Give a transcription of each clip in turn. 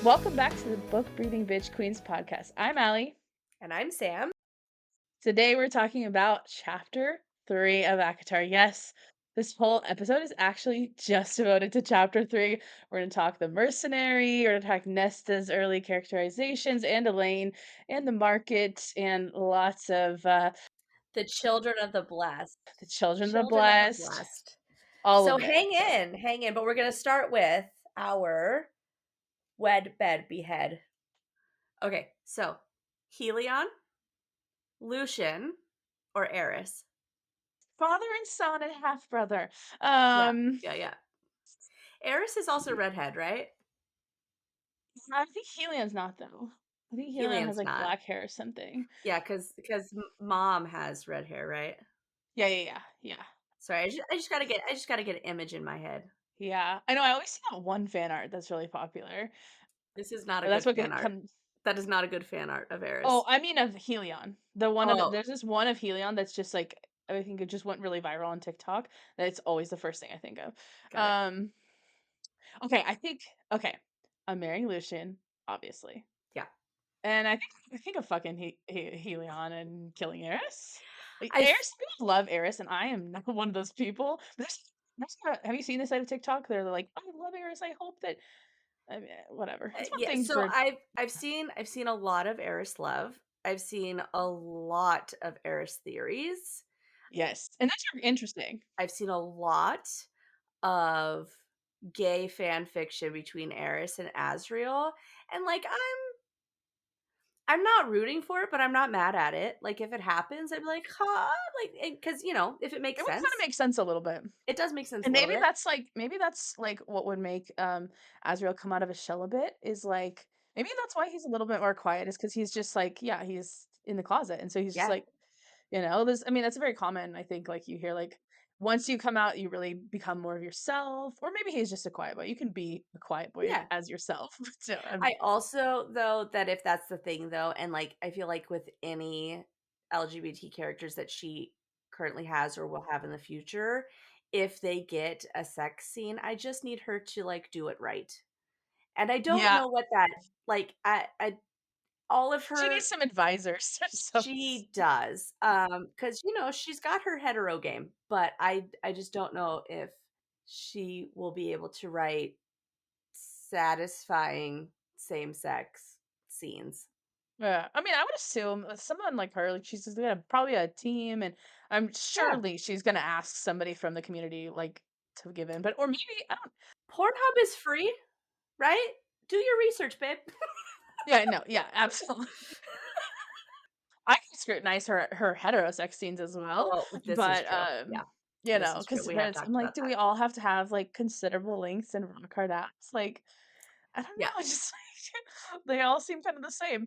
Welcome back to the Book Breathing Bitch Queens podcast. I'm Allie. And I'm Sam. Today we're talking about chapter 3 of ACOTAR. Yes, this whole episode is actually just devoted to chapter 3. We're going to talk the mercenary, we're going to talk Nesta's early characterizations, and Elaine, and the market, and lots of The children of the blessed. the children of the Children of the blessed, blessed. all So of it. hang in. But we're going to start with our wed, bed, behead. Okay, so Helion, Lucian, or Eris? Father and son and half brother. Yeah. Eris is also redhead, right? I think Helion's not though. I think Helion has Helion's like not. black hair or something. Yeah, because mom has red hair, right? Yeah. Sorry, I just gotta get an image in my head. Yeah. I know, I always see that one fan art that's really popular. This is not a But that's good what fan art. comes. That is not a good fan art of Oh, Eris. I mean of Helion. The one of Oh, there's this one of Helion that's just like I think it just went really viral on TikTok. That's always the first thing I think of. got it. Um, okay, okay. I'm marrying Lucian, obviously. Yeah. And I think of fucking Helion and killing Eris. Like I Eris, people love Eris, and I am not one of those people. But have you seen this side of TikTok? They're like, I love Eris. I hope that I mean, whatever. It's one Yeah, thing so for I've seen a lot of Eris love. I've seen a lot of Eris theories. yes, and that's very interesting. I've seen a lot of gay fan fiction between Eris and Azriel, and like I'm not rooting for it, but I'm not mad at it. Like if it happens, I'd be like, huh, like because if it It makes would kind of sense, make sense a little bit. it does make sense And a little bit. maybe that's like what would make Azrael come out of his shell a bit is like maybe that's why he's a little bit more quiet is because he's just like yeah he's in the closet and so he's just Yeah, like there's I mean that's very common I think like you hear like once you come out you really become more of yourself or maybe he's just a quiet boy you can be a quiet boy yeah. as yourself so I also though that if that's the thing though, and like I feel like with any LGBT characters that she currently has or will have in the future, if they get a sex scene, I just need her to like do it right. And I don't yeah know what that like I all of she needs her some advisors so she does. Because she's got her hetero game, but I just don't know if she will be able to write satisfying same-sex scenes. yeah, I mean, I would assume with someone like her, like she's just gonna probably a team, and I'm Yeah. surely she's gonna ask somebody from the community like to give in, but or maybe I don't. Pornhub is free, right? Do your research, babe. Yeah, no, yeah, absolutely. I can scrutinize her heterosex scenes as well, Oh, this is but true. Yeah, this is true. because We have I'm talked like, about do that. we all have to have like considerable lengths and rock hard abs? Like, I don't Yeah, know, just like they all seem kind of the same.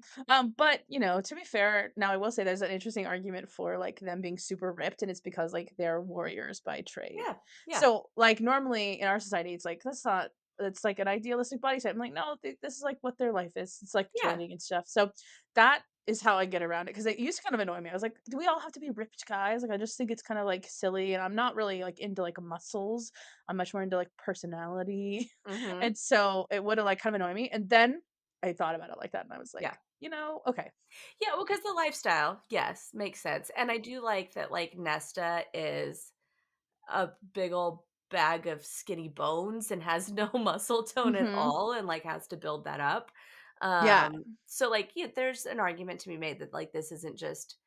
But to be fair, now I will say there's an interesting argument for like them being super ripped, and it's because like they're warriors by trade. yeah, yeah, So like normally in our society, it's like that's not it's like an idealistic body type. I'm like, no, this is like what their life is. It's like yeah, training and stuff. So that is how I get around it because it used to kind of annoy me. I was like, do we all have to be ripped guys? Like I just think it's kind of like silly, and I'm not really like into like muscles. I'm much more into like personality. mhm, And so it would have like kind of annoyed me. And then I thought about it like that and I was yeah. like, okay. Yeah, well, because the lifestyle, yes, makes sense, and I do like that, like, Nesta is a big old bag of skinny bones and has no muscle tone at Hmm. all and, like, has to build that up. Yeah. So, like, yeah, there's an argument to be made that, like, this isn't just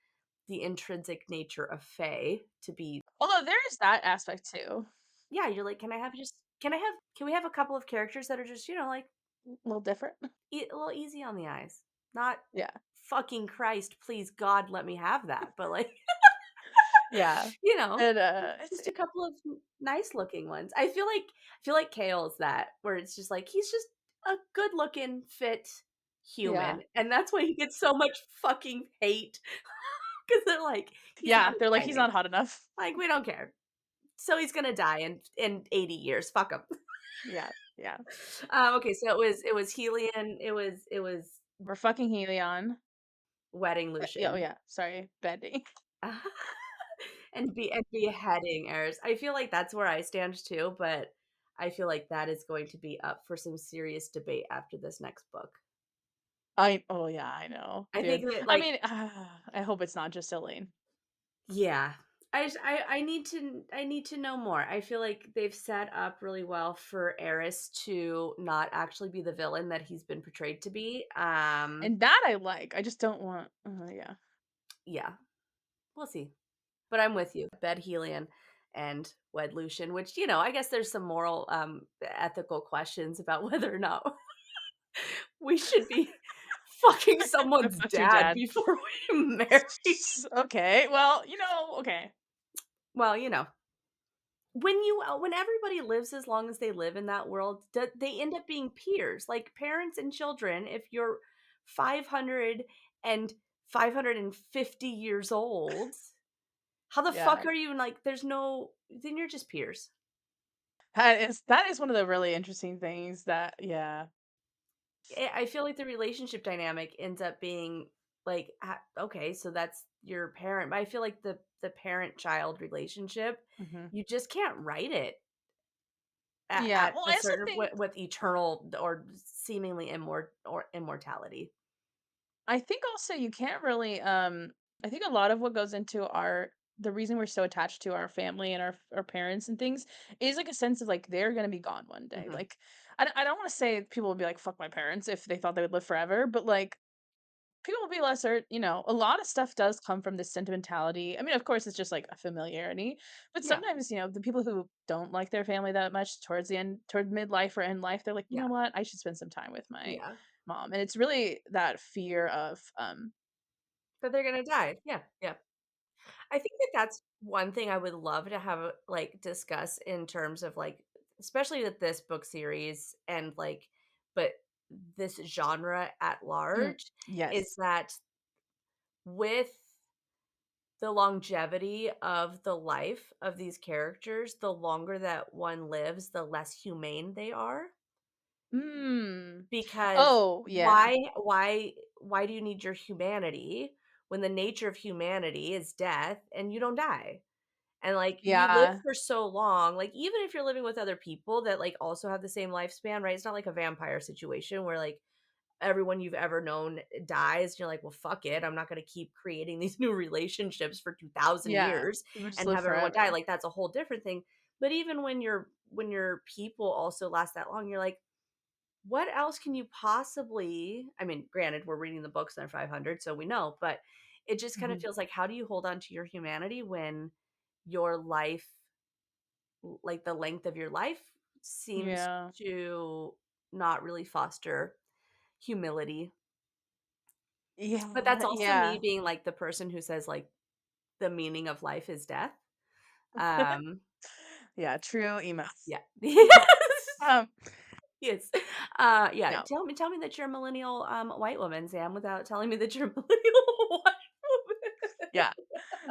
the intrinsic nature of Fae to be Although there is that aspect too. yeah, you're like, can we have a couple of characters that are just, like, A little different. a little easy on the eyes? Not Yeah. fucking Christ, please God, let me have that, but, like, Yeah. you know, And just a couple of nice looking ones. I feel like Kale's that, where it's just like, he's just a good looking, fit yeah. human, and that's why he gets so much fucking hate because 'cause they're like, "He's not Yeah. They're like, he's exciting." not hot enough. Like, we don't care. So he's gonna die in 80 years, fuck him. Yeah. Yeah. Okay, so it was Helion, it was We're fucking Helion. wedding Yeah, oh Lucian. yeah. Sorry. Betty. And beheading Eris. I feel like that's where I stand too, but I feel like that is going to be up for some serious debate after this next book. Oh yeah, I know, I dude. think that, I like, mean, I hope it's not just Elaine. yeah. I need to know more. I feel like they've set up really well for Eris to not actually be the villain that he's been portrayed to be. And that I like. I just don't want yeah. Yeah, we'll see. But I'm with you. Bed Helion and wed Lucian, which, I guess there's some moral, ethical questions about whether or not we should be fucking I someone's fucked your dad dad. before we marry. Okay, well, okay. Well, when everybody lives as long as they live in that world, they end up being peers, like parents and children. If you're 500 and 550 years old, how the fuck Yeah. are you, like, there's no, then you're just peers. That is one of the really interesting things that yeah. I feel like the relationship dynamic ends up being like, okay, so that's your parent. But I feel like the parent child relationship, Mhm. you just can't write it Yeah, at well, a I also certain, think with eternal or seemingly immortality. I think also you can't really I think a lot of what goes into our the reason we're so attached to our family and our parents and things is like a sense of like they're going to be gone one day. Hmm. Like I don't want to say people would be like fuck my parents if they thought they would live forever, but like people will be lesser, a lot of stuff does come from this sentimentality. I mean, of course it's just like a familiarity, but Yeah, sometimes, the people who don't like their family that much towards the end toward midlife or end life, they're like, "You yeah, know what? I should spend some time with my yeah. mom." And it's really that fear of But they're gonna die. Yeah, yeah. I think that that's one thing I would love to have, like, discuss in terms of, like, especially with this book series and, like, but this genre at mm, large, is yes. that with the longevity of the life of these characters, the longer that one lives, the less humane they are. Mm. Because Oh, yeah. why do you need your humanity when the nature of humanity is death and you don't die? And, like, you live Yeah. for so long, like, even if you're living with other people that, like, also have the same lifespan, right? It's not like a vampire situation where, like, everyone you've ever known dies, and you're like, "Well, fuck it, I'm not gonna keep creating these new relationships for 2,000 Yeah. years People just and live have everyone die," forever. like, that's a whole different thing. But even when your people also last that long, you're like, what else can you possibly, I mean, granted, we're reading the books and they're 500, so we know, but it just kind of Mhm. feels like, how do you hold on to your humanity when your life, like the length of your life, seems Yeah. to not really foster humility? But that's Yeah, also me yeah. being like the person who says, like, the meaning of life is death. Um, Yeah, true emo. yeah. Um, Yes. Yeah, no. tell me that you're a millennial, white woman, Sam, without telling me that you're a millennial white Yeah.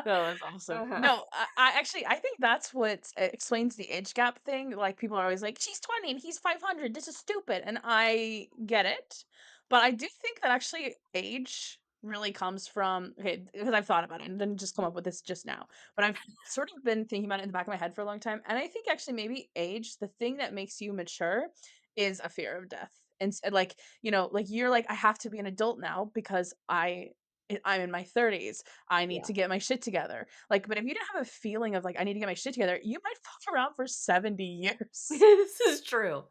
No, that's awesome. woman. Uh-huh. No, I actually I think that's what explains the age gap thing. Like people are always like, "She's 20 and he's 500. This is stupid." And I get it. But I do think that actually age really comes from okay, because I've thought about it and didn't just come up with this just now. But I've sort of been thinking about it in the back of my head for a long time. And I think actually maybe age, the thing that makes you mature is a fear of death. And like, like you're like, I have to be an adult now because I'm in my 30s. I need Yeah. to get my shit together. Like, but if you don't have a feeling of like, I need to get my shit together, you might fuck around for 70 years. This is true.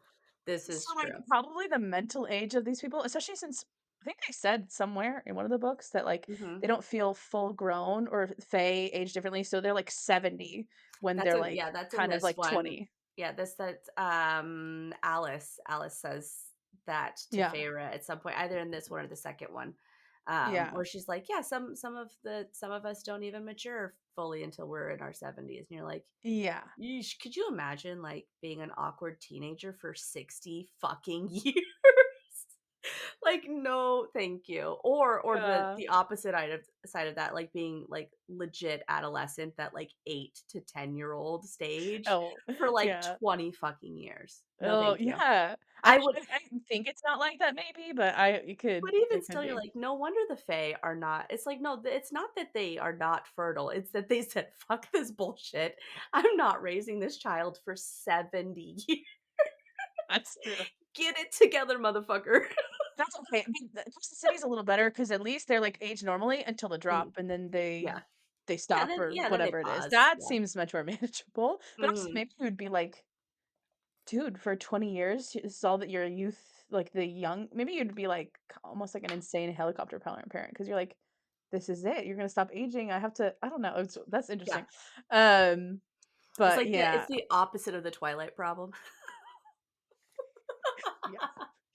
This is So, like, true. probably the mental age of these people, especially since I think they said somewhere in one of the books that like Mhm. they don't feel full grown or Fae age differently. So they're like 70 when they're like That's in kind of this like one. 20. Yeah, Alice says that to Yeah. Feyre at some point, either in this one or the second one. Yeah. Where she's like, yeah, some of us don't even mature fully until we're in our 70s. And you're like, Yeah. yeesh, could you imagine, like, being an awkward teenager for 60 fucking years? Like, no, thank you. Or Yeah. the opposite side of that, like being like legit adolescent, that like 8 to 10-year-old stage Oh, for like yeah. 20 fucking years. No, Oh, thank you. yeah. I would, I think it's not like that maybe, but but even it could still, you're be. like, no wonder the Fae are not. It's like, no, it's not that they are not fertile. It's that they said, fuck this bullshit. I'm not raising this child for 70 years. That's true. Get it together, motherfucker. That's okay. I mean, the Twisted City's a little better because at least they're, like, aged normally until the Mm, drop, and then they yeah. they stop or Then they whatever it is. pause. That Yeah. seems much more manageable, but also Mhm. maybe it would be like, "Dude, for 20 years, this is all that your youth like, the young" maybe you'd be, like, almost like an insane helicopter parent because 'cause you're like, "This is it. You're gonna stop aging. I have to" I don't know, that's Yeah. interesting. Um, but It's yeah. the opposite of the Twilight problem. Yeah.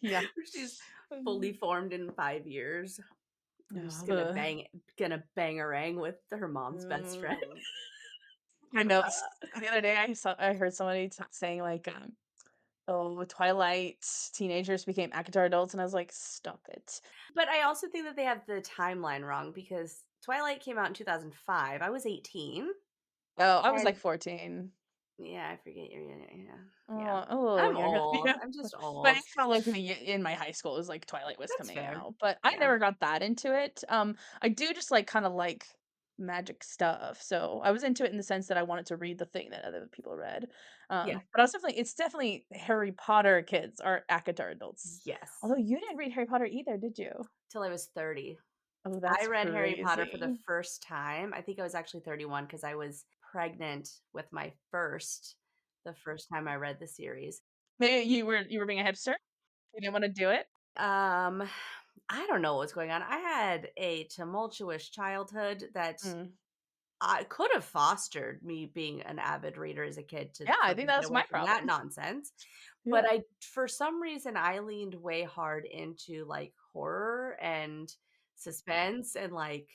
Yeah. Where she's fully Mm. formed in 5 years. I'm just Ugh. gonna bang-a-rang with her mom's best friend. Mm. I know the other day I heard somebody saying like, "Oh, Twilight teenagers became ACOTAR adults," and I was like, "Stop it." But I also think that they have the timeline wrong because Twilight came out in 2005. I was 18, Oh, I was like and 14. yeah, I forget you're yeah. Yeah. Oh, a little I'm younger than old. you. I'm just But I old. felt like in my high school, it was like Twilight was That's coming fair. out, but I Yeah. never got that into it. I do just like kinda like magic stuff, so I was into it in the sense that I wanted to read the thing that other people read. Yeah. But I was definitely it's definitely Harry Potter kids are ACOTAR adults. Yes. Although you didn't read Harry Potter either, did you? Till I was 30. Oh, I that's read Harry Potter for the crazy. first time. I think I was actually 31 because I was pregnant with my first the first time I read the series. Maybe you were being a hipster? You didn't wanna do it? Um, I don't know what was going on. I had a tumultuous childhood that Mm. I could have fostered me being an avid reader as a kid to Yeah, I think fucking that get was away my from that problem. nonsense. But Yeah. for some reason, I leaned way hard into like horror and suspense and like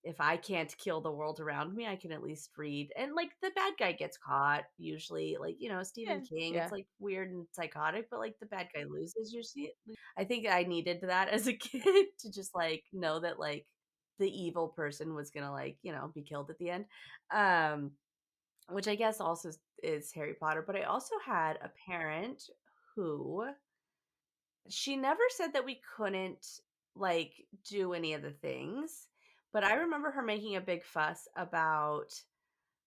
if I can't kill the world around me, I can at least read. And like the bad guy gets caught usually, like, Stephen Yeah. King, it's Yeah. like weird and psychotic, but like the bad guy loses. You see it. I think I needed that as a kid to just like know that like the evil person was gonna like, be killed at the end. Um, which I guess also is Harry Potter. But I also had a parent who she never said that we couldn't, like, do any of the things, but I remember her making a big fuss about,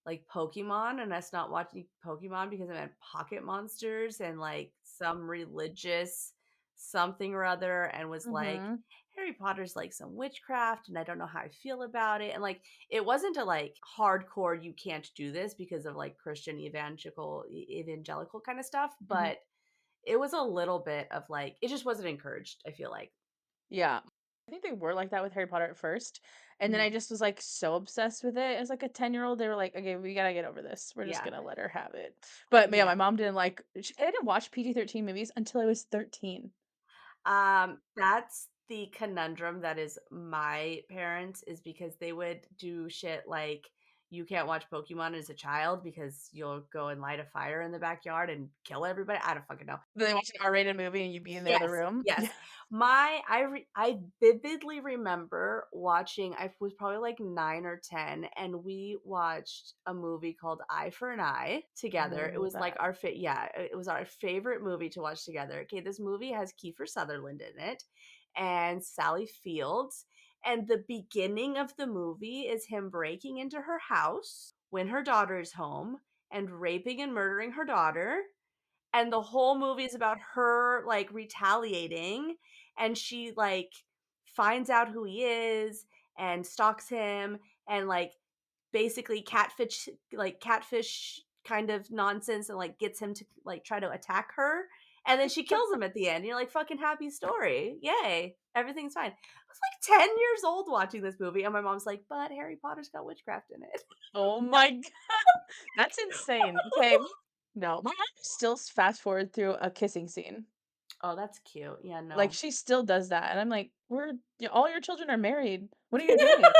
like, Pokemon and us not watching Pokemon because it meant pocket monsters and, like, some religious something or other, and was like, Mhm. "Harry Potter's, like, some witchcraft, and I don't know how I feel about it," and, like, it wasn't a, like, hardcore, "You can't do this," because of, like, Christian evangelical kinda stuff, Mhm. but it was a little bit of, like it just wasn't encouraged, I feel like. Yeah. I think they were like that with Harry Potter at first, and then Mhm. I just was, like, so obsessed with it as, like, a 10-year-old, they were like, "Okay, we gotta get over this. We're just Yeah. gonna let her have it." But, yeah, Yeah. my mom didn't like I didn't watch PG-13 movies until I was 13. That's the conundrum that is my parents is because they would do shit like, "You can't watch Pokemon as a child because you'll go and light a fire in the backyard and kill everybody." I don't fucking know. Then they watch an R-rated movie and you'd be in the other Yes, room. yes. Yeah. I vividly remember watching I was probably, like, 9 or 10, and we watched a movie called Eye for an Eye together. It Oh, was, like, that it was our favorite movie to watch together. Okay, this movie has Kiefer Sutherland in it and Sally Fields, and the beginning of the movie is him breaking into her house when her daughter's home and raping and murdering her daughter, and the whole movie is about her, like, retaliating, and she, like, finds out who he is and stalks him and, like, basically catfish kind of nonsense and, like, gets him to, like, try to attack her, and then she kills him at the end. You're like, "Fucking happy story. Yay. Everything's fine." I was, like, 10 years old watching this movie, and my mom's like, "But Harry Potter's got witchcraft in it." oh my god, that's insane. Okay. No, my mom still fast forward through a kissing scene. Oh, that's cute. Yeah, Like, no. she still does that, and I'm like, all your children are married. What are you doing?"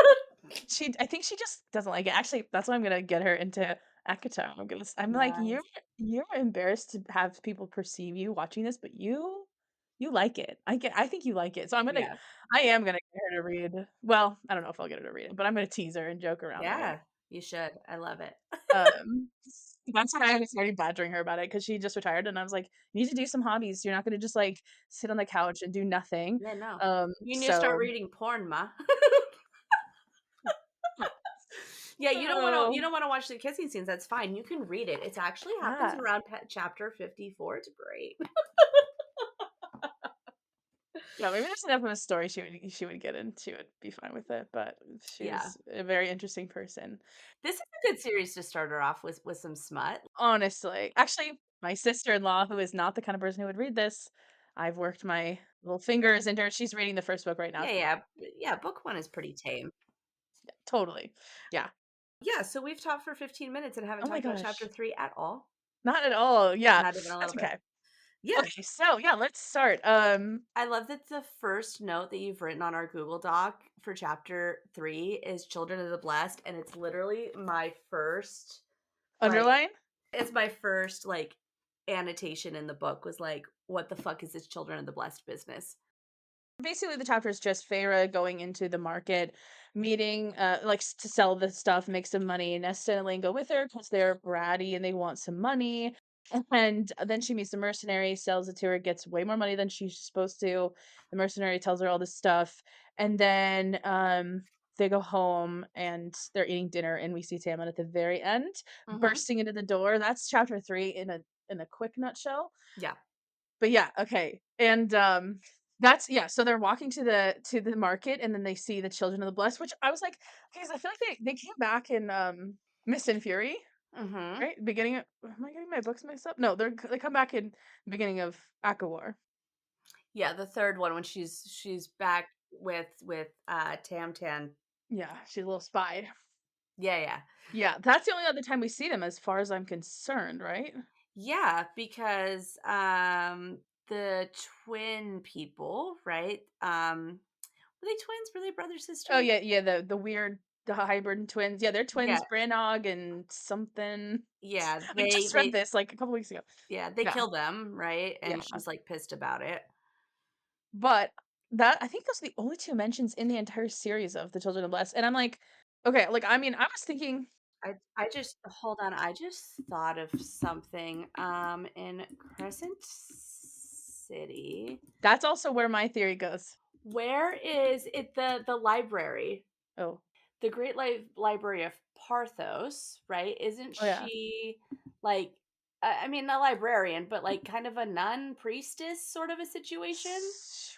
I think she just doesn't like it. Actually, that's why I'm gonna get her into ACOTAR. I'm like, Nice. you're embarrassed to have people perceive you watching this, but you like it. I think you like it. So Yeah. I am gonna get her to read well, I don't know if I'll get her to read it, but I'm gonna tease her and joke around with it. Yeah, you should. I love it. Um, that's why I was already badgering her about it because she just retired, and I was like, "You need to do some hobbies. You're not gonna just, like, sit on the couch and do nothing." Yeah, no. Um, You need to start so reading porn, ma. Yeah, you Oh, don't wanna watch the kissing scenes, that's fine, you can read it. It actually happens yeah. around chapter 54, it's great. Yeah, maybe there's enough of a story she would get in, she would be fine with it, but Yeah. she's a very interesting person. This is a good series to start her off with some smut. Honestly. Actually, my sister-in-law, who is not the kind of person who would read this, I've worked my little fingers into her. She's reading the first book right now. Yeah, yeah, yeah, book 1 is pretty tame. Totally. Yeah. Yeah, so we've talked for 15 minutes and haven't Oh my talked about chapter gosh. 3 at all. Not at all. Yeah. Not even a That's little bit. okay. Yeah. Okay, so yeah, let's start. I love that the first note that you've written on our Google Doc for chapter 3 is Children of the Blessed, and it's literally my first, like Underline? it's my first, like, annotation in the book was like, "What the fuck is this Children of the Blessed business?" Basically, the chapter is just Feyre going into the market, meeting, like, to sell the stuff, make some money. Nesta and Elaine go with her because they're bratty and they want some money. And then she meets the mercenary, sells it to her, gets way more money than she's supposed to. The mercenary tells her all this stuff, and then they go home and they're eating dinner, and we see Tamlin at the very end Mhm. bursting into the door. That's chapter 3 in a quick nutshell. Yeah. But yeah, okay. And, that's yeah, so they're walking to the market, and then they see the Children of the Blessed, which I was like, "Okay," 'cause I feel like they came back in, Mist and Fury, Mhm. right? Beginning of am I getting my books mixed up? No, they come back in the beginning of ACOTAR. Yeah, the 3rd one when she's back with Tam Tam. Yeah, she's a little spy. Yeah, yeah. Yeah, that's the only other time we see them as far as I'm concerned, right? Yeah, because, the twin people, right? Were they twins? Were they brother, Oh, sister? yeah, yeah, the weird the hybrid twins. Yeah, they're Yeah, twins, Brannog and something. yeah, I they just read they this, like, a couple weeks ago. yeah, they Yeah, kill them, right? And yeah. she's, like, pissed about it. But that I think those are the only 2 mentions in the entire series of The Children of Bless, and I'm like, okay, like, I mean, I was thinking I just hold on, I just thought of something, in Crescent City. that's also where my theory goes. Where is it the library? Oh. The Great Library of Parthos, right? Isn't Oh, yeah. she like I mean, a librarian, but like kind of a nun priestess sort of a situation? S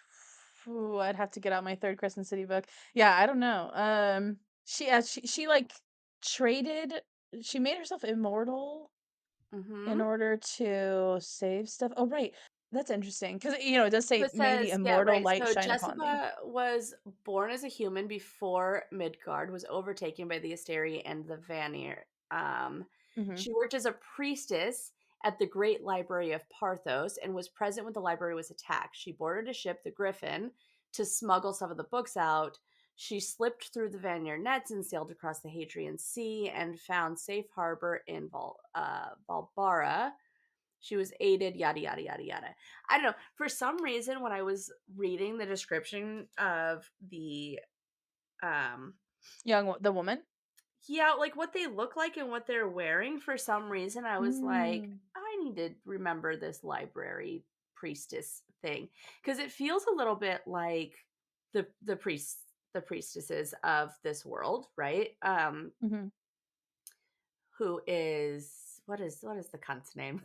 Ooh, I'd have to get out my 3rd Crescent City book. Yeah, I don't know. She, like, traded she made herself immortal in Mhm. order to save stuff. Oh, right. That's interesting because it does So say, it "May the says, yeah, immortal right. light So shine upon thee." Jessica was born as a human before Midgard was overtaken by the Asteri and the Vanir. Mhm. She worked as a priestess at the Great Library of Parthos and was present when the library was attacked. She boarded a ship, the Griffin, to smuggle some of the books out. She slipped through the Vanir nets and sailed across the Hadrian Sea and found safe harbor in Valbara. She was aided, yada, yada, yada, yada. I don't know. For some reason, when I was reading the description of um, The woman? yeah, like what they look like and what they're wearing, for some reason, I was like, Mm. I need to remember this library priestess thing because it feels a little bit like the priestesses of this world, right? Mhm. Who is what is the cunt's name?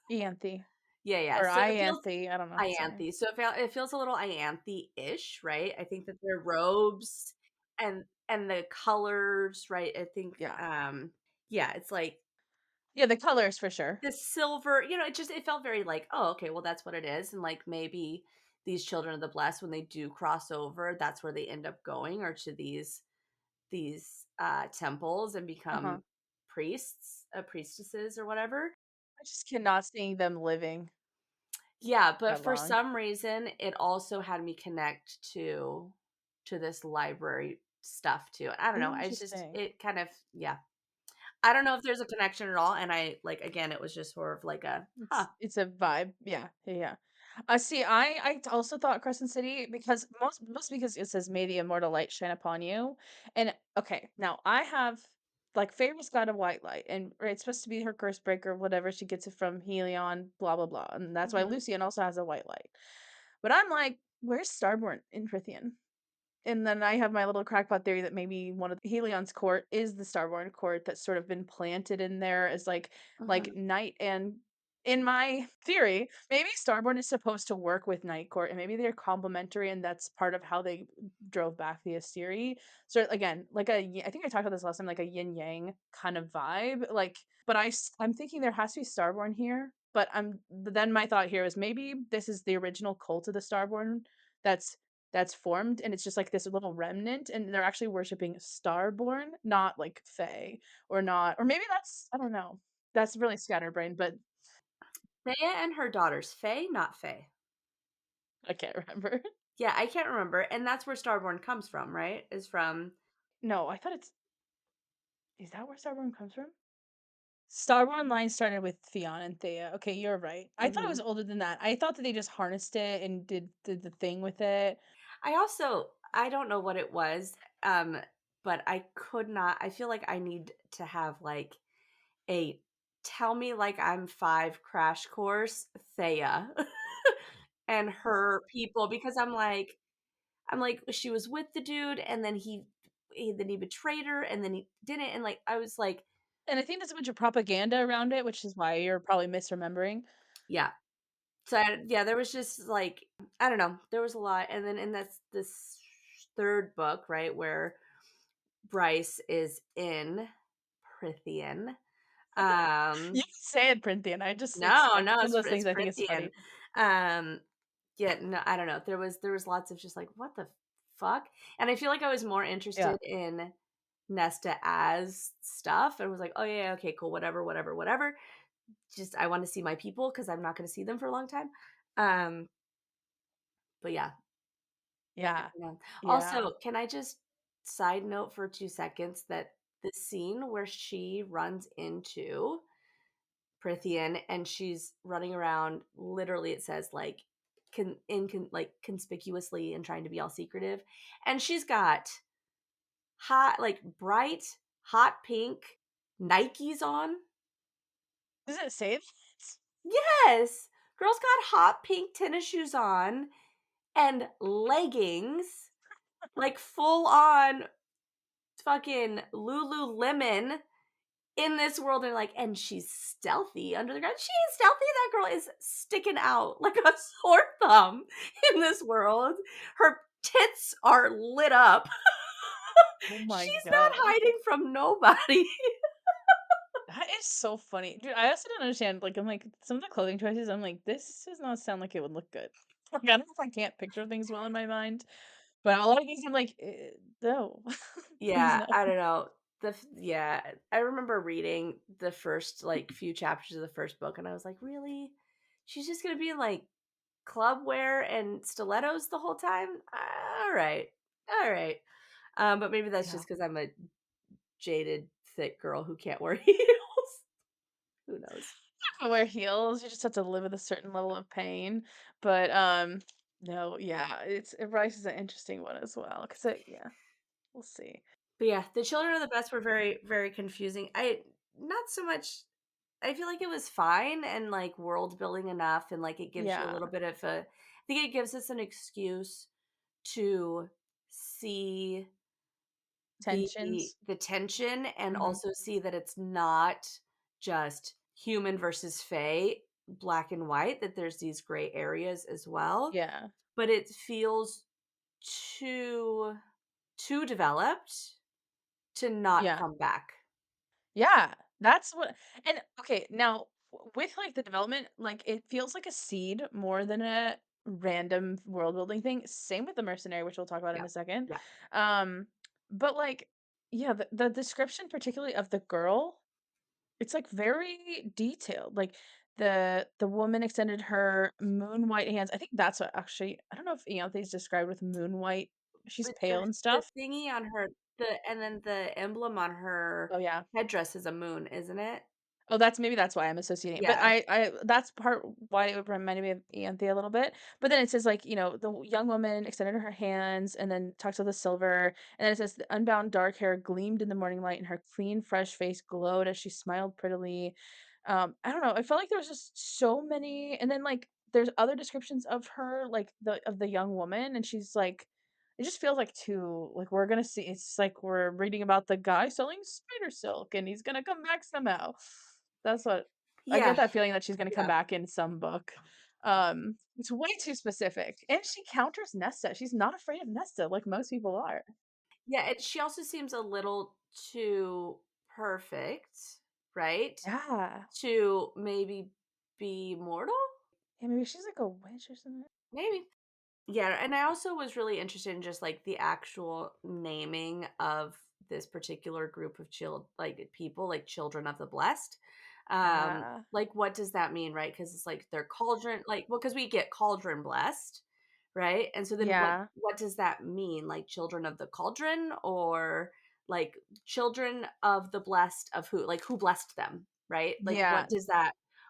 Ianthe. Yeah, yeah. Or So it feels Ianthe, I don't know how to say it. Ianthe. So it feels a little Ianthe-ish, right? I think that their robes and the colors, right? I think, Yeah. yeah, it's like Yeah, the colors for sure. the silver, it felt very like, "Oh, okay, well, that's what it is," and, like, maybe these children of the blessed, when they do cross over, that's where they end up going or to these temples and Uh-huh. become priests, priestesses or whatever. I just cannot see them living Yeah, but that for long. some reason, it also had me connect to this library stuff too. I don't know. I just Interesting. it kind of yeah. I don't know if there's a connection at all. And I like again, it was just sort of like a huh. It's a vibe. Yeah, yeah, yeah. See, also thought Crescent City because most because it says "May the immortal light shine upon you," and okay, now I have like Feyre's got a white light, and right, it's supposed to be her curse breaker, whatever. She gets it from Helion, blah blah blah, and that's why Mhm. Lucian also has a white light. But I'm like, where's Starborn in Prithian? And then I have my little crackpot theory that maybe one of Helion's court is the Starborn court that's sort of been planted in there as like Mhm. night and in my theory, maybe Starborn is supposed to work with Night Court and maybe they're complementary and that's part of how they drove back the Asteri. So again, like I think I talked about this last time, like a yin yang kind of vibe. Like, but I'm thinking there has to be Starborn here. But then my thought here is maybe this is the original cult of the Starborn that's that's formed and it's just like this little remnant and they're actually worshiping Starborn, not like Fae or not or maybe that's I don't know. That's really scatterbrained, but Thea and her daughters, Faye, not Faye. I can't remember. Yeah, I can't remember, and that's where Starborn comes from, right? Is from No, I thought it's is that where Starborn comes from? Starborn line started with Theon and Thea. Okay, you're right. I thought it was Mhm. older than that. I thought that they just harnessed it and did the thing with it. I don't know what it was, but I could not I feel like I need to have, like, a tell me like I'm 5 crash course Thea and her people because I'm like, she was with the dude and then he betrayed her and then he didn't, and, like, I was like And I think there's a bunch of propaganda around it, which is why you're probably misremembering. yeah. So, yeah, there was just, like I don't know, there was a lot, and then in this 3rd book, right, where Bryce is in Prithian, You um can say it, Printian. I just it's no, like no, one of those it's things I think is Prithian. funny. Um, yeah, no, I don't know, there was lots of just like, "What the fuck?" And I feel like I was more Yeah. interested in Nesta as stuff and was like, "Oh, yeah, yeah, okay, cool, whatever, whatever, whatever." Just I want to see my people because 'cause I'm not gonna see them for a long time. Um, but yeah, Yeah. yeah. Yeah. Also, can I just side note for 2 seconds that the scene where she runs into Prithian and she's running around, literally it says, like, like, conspicuously and trying to be all secretive, and she's got hot like, bright, hot pink Nikes on. Does it say that? Yes! Girl's got hot pink tennis shoes on and leggings, like, full on fucking Lululemon in this world, and like, and she's stealthy under the ground. She ain't stealthy. That girl is sticking out like a sore thumb in this world. Her tits are lit up. Oh my She's not god. hiding from nobody. That is so funny. Dude, I also don't understand, like, I'm like, some of the clothing choices, I'm like, this does not sound like it would look good. Like, I don't know if I can't picture things well in my mind, but a lot of these I'm like, no. Please Yeah, no. I don't know. Yeah, I remember reading the first like few chapters of the first book, and I was like, really? She's just gonna be in like club wear and stilettos the whole time? All right, all right. But maybe that's Yeah. just because I'm a jaded, thick girl who can't wear heels. Who knows? I wear heels, you just have to live with a certain level of pain, but, no, yeah, Rice is an interesting one as well, 'cause yeah, we'll see. But yeah, the children of the best were very, very confusing. I not so much. I feel like it was fine and like world building enough, and like it gives you a Yeah, little bit of a. I think it gives us an excuse to see tensions. the tension and Mhm. also see that it's not just human versus fae, black and white. That there's these gray areas as well, Yeah. but it feels too developed to not Yeah. come back. Yeah, that's what and okay, now with like the development, like it feels like a seed more than a random world building thing. Same with the mercenary, which we'll talk about in Yeah. a second. Yeah. Um, but like, yeah, the description particularly of the girl, it's like very detailed. Like the woman extended her moon white hands. I think that's what actually I don't know if Ianthe is described with moon white. She's But pale and the stuff. thingy on her and then the emblem on her Oh yeah. headdress is a moon, isn't it? Oh, that's maybe that's why I'm associating it, but Yeah. I that's part why it reminded me of Ianthe a little bit, but then it says, like, the young woman extended her hands and then talks about the silver, and then it says, "The unbound dark hair gleamed in the morning light, and her clean, fresh face glowed as she smiled prettily." I don't know, I felt like there was just so many and then, like, there's other descriptions of her, like, the young woman, and she's, like it just feels like too like we're gonna see it's like we're reading about the guy selling spider silk and he's gonna come back somehow. That's what I get Yeah, that feeling that she's gonna come yeah. back in some book. It's way too specific. And she counters Nesta. She's not afraid of Nesta like most people are. Yeah, and she also seems a little too perfect, right? Yeah. To maybe be mortal? Yeah, maybe she's like a witch or something. Maybe. Yeah, and I also was really interested in just like the actual naming of this particular group of like people, like children of the blessed. Yeah. Like what does that mean, right? Because it's like they're cauldron, like well, because we get cauldron blessed, right? And so then Yeah. what does that mean? Like children of the cauldron or like children of the blessed of who? Like who blessed them, right? Like Yeah.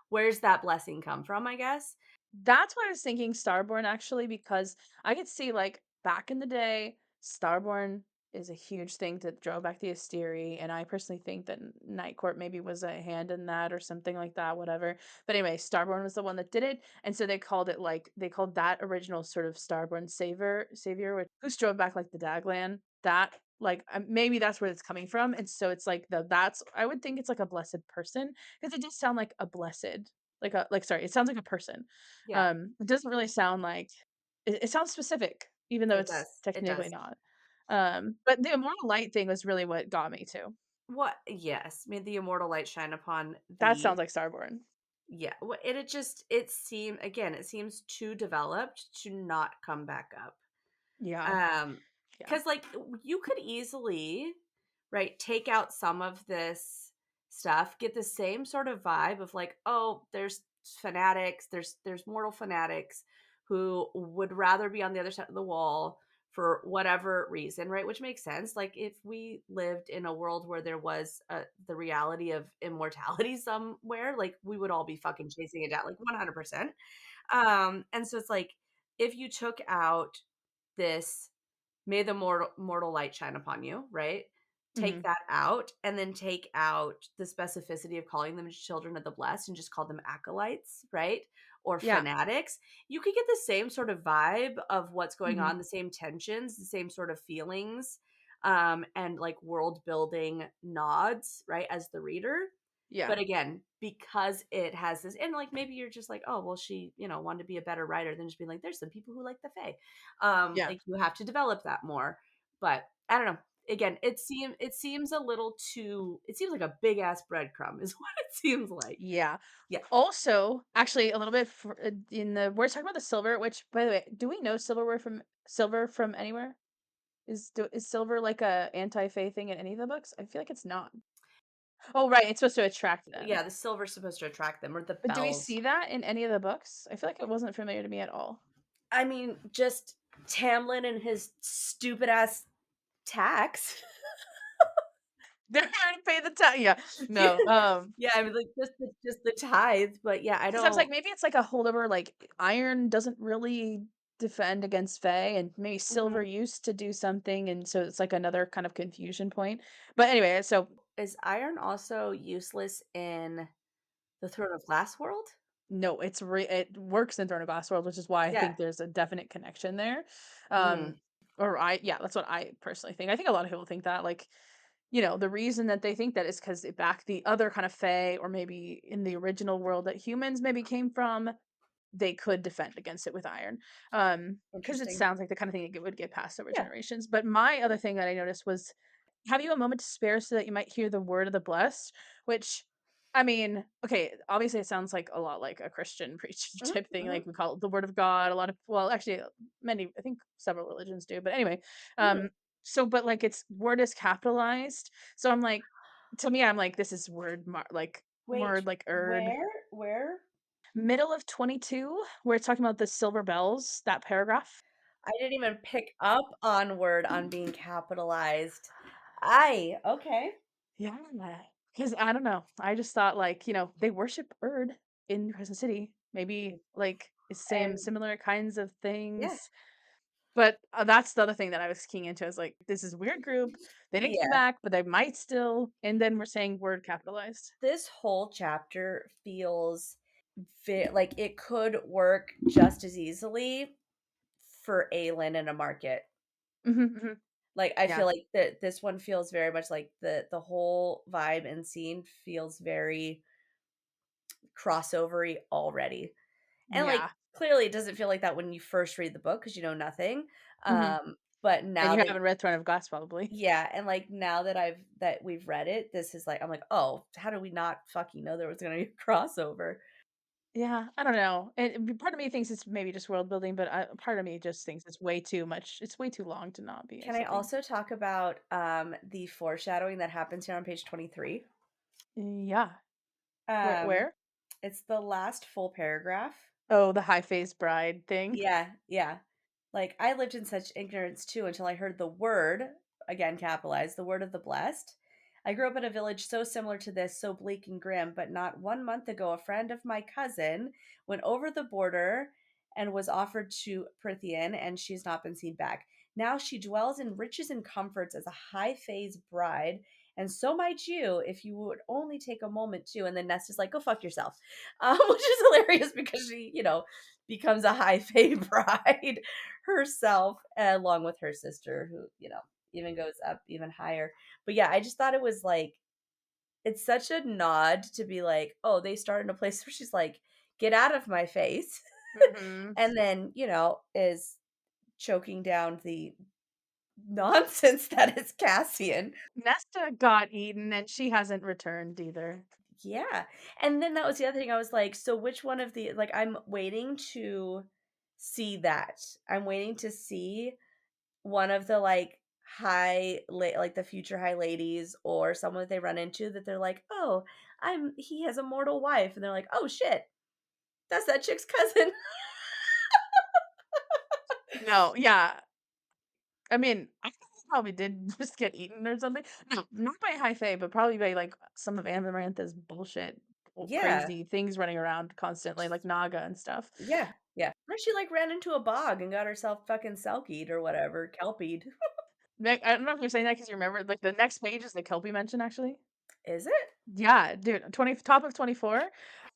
where's that blessing come from, I guess? That's why I was thinking Starborn actually, because I could see like back in the day, Starborn is a huge thing that drove back the Asteri, and I personally think that Night Court maybe was a hand in that or something like that, whatever. But anyway, Starborn was the one that did it, and so they called it like they called that original sort of Starborn savior, which who drove back like the Daglan. That like maybe that's where it's coming from, and so it's like that's I would think it's like a blessed person because it does sound like a blessed like sorry, it sounds like a person. Yeah, It doesn't really sound like it sounds specific, even though it it's does. It technically does. not. But the immortal light thing was really what got me too. What yes, may the immortal light shine upon That thee. sounds like Starborn. Yeah, well, it just it seems too developed to not come back up. Yeah, Um, yeah, because like, you could easily, right, take out some of this stuff, get the same sort of vibe of like, "Oh, there's fanatics, there's mortal fanatics who would rather be on the other side of the wall for whatever reason," right? Which makes sense. Like, if we lived in a world where there was, the reality of immortality somewhere, like, we would all be fucking chasing it down, like, 100%. And so it's like, if you took out this may the mortal light shine upon you, right? Take mhm, that out and then take out the specificity of calling them children of the blessed and just call them acolytes, right? Or yeah, fanatics. You could get the same sort of vibe of what's going mhm, on, the same tensions, the same sort of feelings, and like world building nods, right? As the reader. yeah, But again, because it has this, and like maybe you're just like, oh, well, she, wanted to be a better writer than just being like, there's some people who like the Fae. yeah, Like you have to develop that more. But I don't know. Again, it seems a little too. It seems like a big ass breadcrumb is what it seems like. yeah. Yeah, Also, actually, a little bit in the we're talking about the silver. Which, by the way, do we know silver from anywhere? Is silver like a anti-fae thing in any of the books? I feel like it's not. Oh, right, it's supposed to attract them. yeah. The silver's supposed to attract them, or the But do we bells. see that in any of the books? I feel like it wasn't familiar to me at all. I mean, just Tamlin and his stupid ass tax. They're trying to pay the yeah. Yeah, No, yeah. I mean, like just the tithe, but yeah, I because I was like, don't. maybe it's like a holdover, like, iron doesn't really defend against Fae, and maybe silver Mhm. used to do something, and so it's like another kind of confusion point. But anyway, so Is iron also useless in the Throne of Glass world? no, it works in Throne of Glass World, which is why I Yeah. think there's a definite connection there. Mm, Um, or yeah, that's what I personally think. I think a lot of people think that, like, the reason that they think that is because back the other kind of Fae, or maybe in the original world that humans maybe came from, they could defend against it with iron. Because it interesting. sounds like the kind of thing that would get passed over Yeah. generations. But my other thing that I noticed was, have you a moment to spare so that you might hear the word of the blessed? Which, I mean, okay, obviously it sounds like a lot like a Christian preaching Mhm, type thing. mhm, Like we call it the word of God. A lot of, well, actually, many, I think several religions do. But anyway, mm. so, but like its word is capitalized. So I'm like, to me, I'm like, this is like Wait, word like erd. where? Middle of 22, where it's talking about the silver bells, that paragraph. I didn't even pick up on word on being capitalized. I okay. Yeah, because I don't know. I just thought like, they worship Erd in Crescent City. Maybe like it's same And similar kinds of yeah. things. But that's the other thing that I was keying into. I was like, this is a weird group. They didn't come Yeah. back, but they might still. And then we're saying word capitalized. This whole chapter feels like it could work just as easily for Aelin in a market. Mhm, mhm. Like, I feel Yeah. like that this one feels very much like the whole vibe and scene feels very crossovery already. And, like, Yeah. clearly it doesn't feel like that when you first read the book because you know nothing, Mhm. but And now you that haven't read Throne of Glass probably. yeah, and, like, now that we've read it, this is like I'm like, "Oh, how did we not fucking know there was gonna be a crossover?" Yeah, I don't know. And part of me thinks it's maybe just world building, but part of me just thinks it's way too much. It's way too long to not be, I Can I think. also talk about, the foreshadowing that happens here on page 23? Yeah. Um, Where? it's the last full paragraph. Oh, the high faced bride thing. Yeah, yeah. Like, I lived in such ignorance too until I heard the word, again capitalized, the word of the blessed. I grew up in a village so similar to this, so bleak and grim, but not 1 month ago, a friend of my cousin went over the border and was offered to Prithian, and she's not been seen back. Now she dwells in riches and comforts as a high phase bride, and so might you if you would only take a moment to. And then Nest is like, go fuck yourself, which is hilarious because she, becomes a high fae bride herself, along with her sister, who, even goes up even higher. But yeah, I just thought it was like, it's such a nod to be like, oh, they start in a place where she's like, get out of my face. Mhm. And then, is choking down the nonsense that is Cassian. Nesta got eaten and she hasn't returned either. Yeah. And then that was the other thing. I was like, so which one of the, like, I'm waiting to see that. I'm waiting to see one of the, like, like, the future high ladies or someone that they run into that they're like, "Oh, he has a mortal wife," and they're like, "Oh, shit, that's that chick's cousin." No, yeah. I mean, I think he probably did just get eaten or something. No, not by High Fae, but probably by like some of Amarantha's bullshit, Yeah. crazy things running around constantly, like Naga and stuff. Yeah, yeah. Or she, like, ran into a bog and got herself fucking selkied or whatever, kelpied. I don't know if you're saying that because you remember, like the next page is the Kelpie mention actually. Is it? Yeah, dude, 20 top of 24.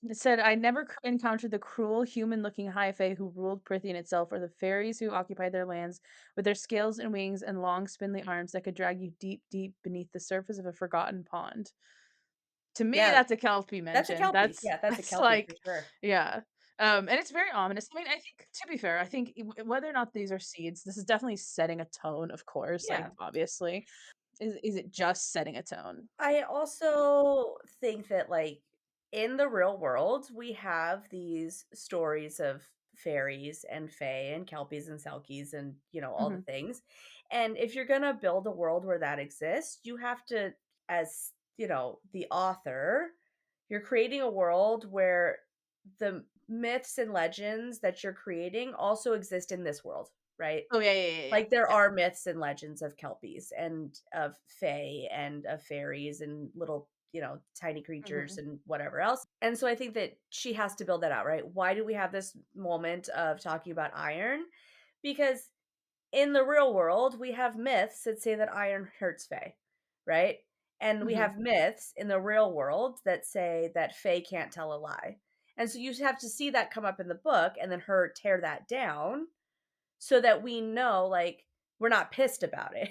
It said, "I never encountered the cruel, human-looking high fae who ruled Prythian itself, or the fairies who occupied their lands with their scales and wings and long, spindly arms that could drag you deep, deep beneath the surface of a forgotten pond." To me, Yeah, that's a Kelpie that's a mention. kelpie. That's Yeah, that's a that's kelpie for like, sure. yeah, and it's very ominous. I mean, I think to be fair, I think whether or not these are seeds, this is definitely setting a tone. Of course, like Yeah. obviously, is it just setting a tone? I also think that, like, in the real world, we have these stories of fairies and fae and kelpies and selkies and, all the Hmm. things. And if you're gonna build a world where that exists, you have to, as, the author, you're creating a world where the myths and legends that you're creating also exist in this world, right? Oh yeah, yeah, yeah, yeah, Like, there yeah. are myths and legends of kelpies and of fae and of fairies and little, tiny creatures Mhm. and whatever else, and so I think that she has to build that out, right? Why do we have this moment of talking about iron? Because in the real world, we have myths that say that iron hurts fae, right? And we Mhm. have myths in the real world that say that fae can't tell a lie, and so you have to see that come up in the book and then her tear that down so that we know, like, we're not pissed about it,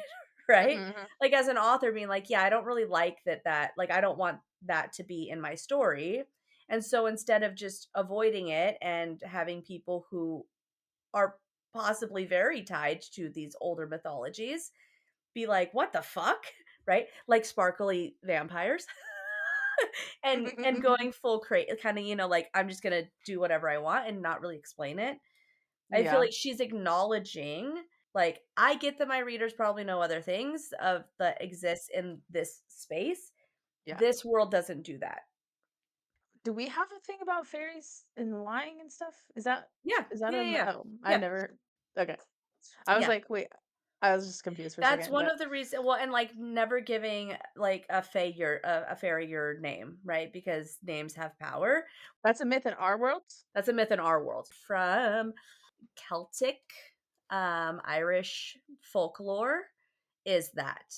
Mhm, right? mhm. Like, as an author being like, "Yeah, I don't really like that like, I don't want that to be in my story." And so instead of just avoiding it and having people who are possibly very tied to these older mythologies be like, "What the fuck?" Right? Like sparkly vampires. And going full kinda, like, I'm just gonna do whatever I want and not really explain it. I feel Yeah, like she's acknowledging, like, I get that my readers probably know other things of that exists in this space. yeah. This world doesn't do that. Do we have a thing about fairies and lying and stuff? Yeah, is that yeah, a yeah, m yeah. oh, I Yeah, never okay. I was yeah. like, "Wait." I was just confused for a That's second, one but of the reasons. Well, and, like, never giving, like, a fairy your name, right? Because names have power. that's a myth in our world? That's a myth in our world. From Celtic, Irish folklore is that,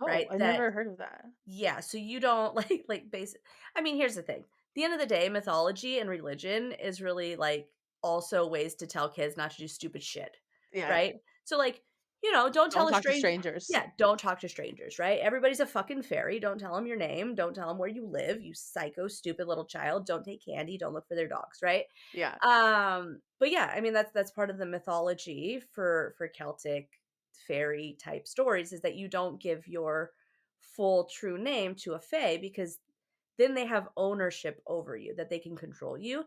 Oh, right? I That never heard of that. Yeah, so you don't like basic I mean, here's the thing. At the end of the day, mythology and religion is really, like, also ways to tell kids not to do stupid shit, Yeah, yeah. right? So, like, don't tell Don't a talk to stranger. strangers. Yeah, don't talk to strangers, right? Everybody's a fucking fairy. Don't tell them your name. Don't tell them where you live, you psycho, stupid little child. Don't take candy. Don't look for their dogs, right? Yeah. But yeah, I mean that's part of the mythology for Celtic fairy type stories is that you don't give your full true name to a fae because then they have ownership over you, that they can control you.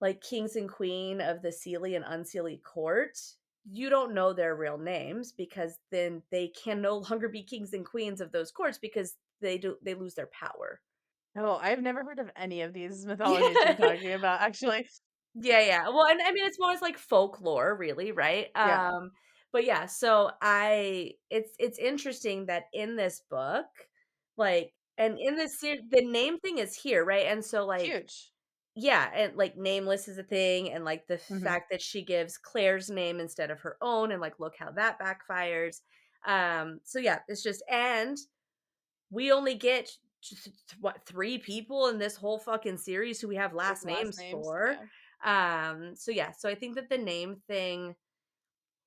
Like kings and queen of the Seelie and Unseelie court, you don't know their real names because then they can no longer be kings and queens of those courts because they lose their power. Oh, I've never heard of any of these mythologies you're Yeah. talking about, actually. Yeah, yeah. Well, and I mean, it's more as like folklore, really, right? Yeah. But yeah, so it's interesting that in this book, like, and in this series, the name thing is here, right? And so, like, Huge. yeah, and like nameless is a thing, and like the Mhm. fact that she gives Claire's name instead of her own, and like look how that backfires. So yeah, it's just, and we only get just what, 3 people in this whole fucking series who we have With last last names names, for. yeah. So yeah, so I think that the name thing,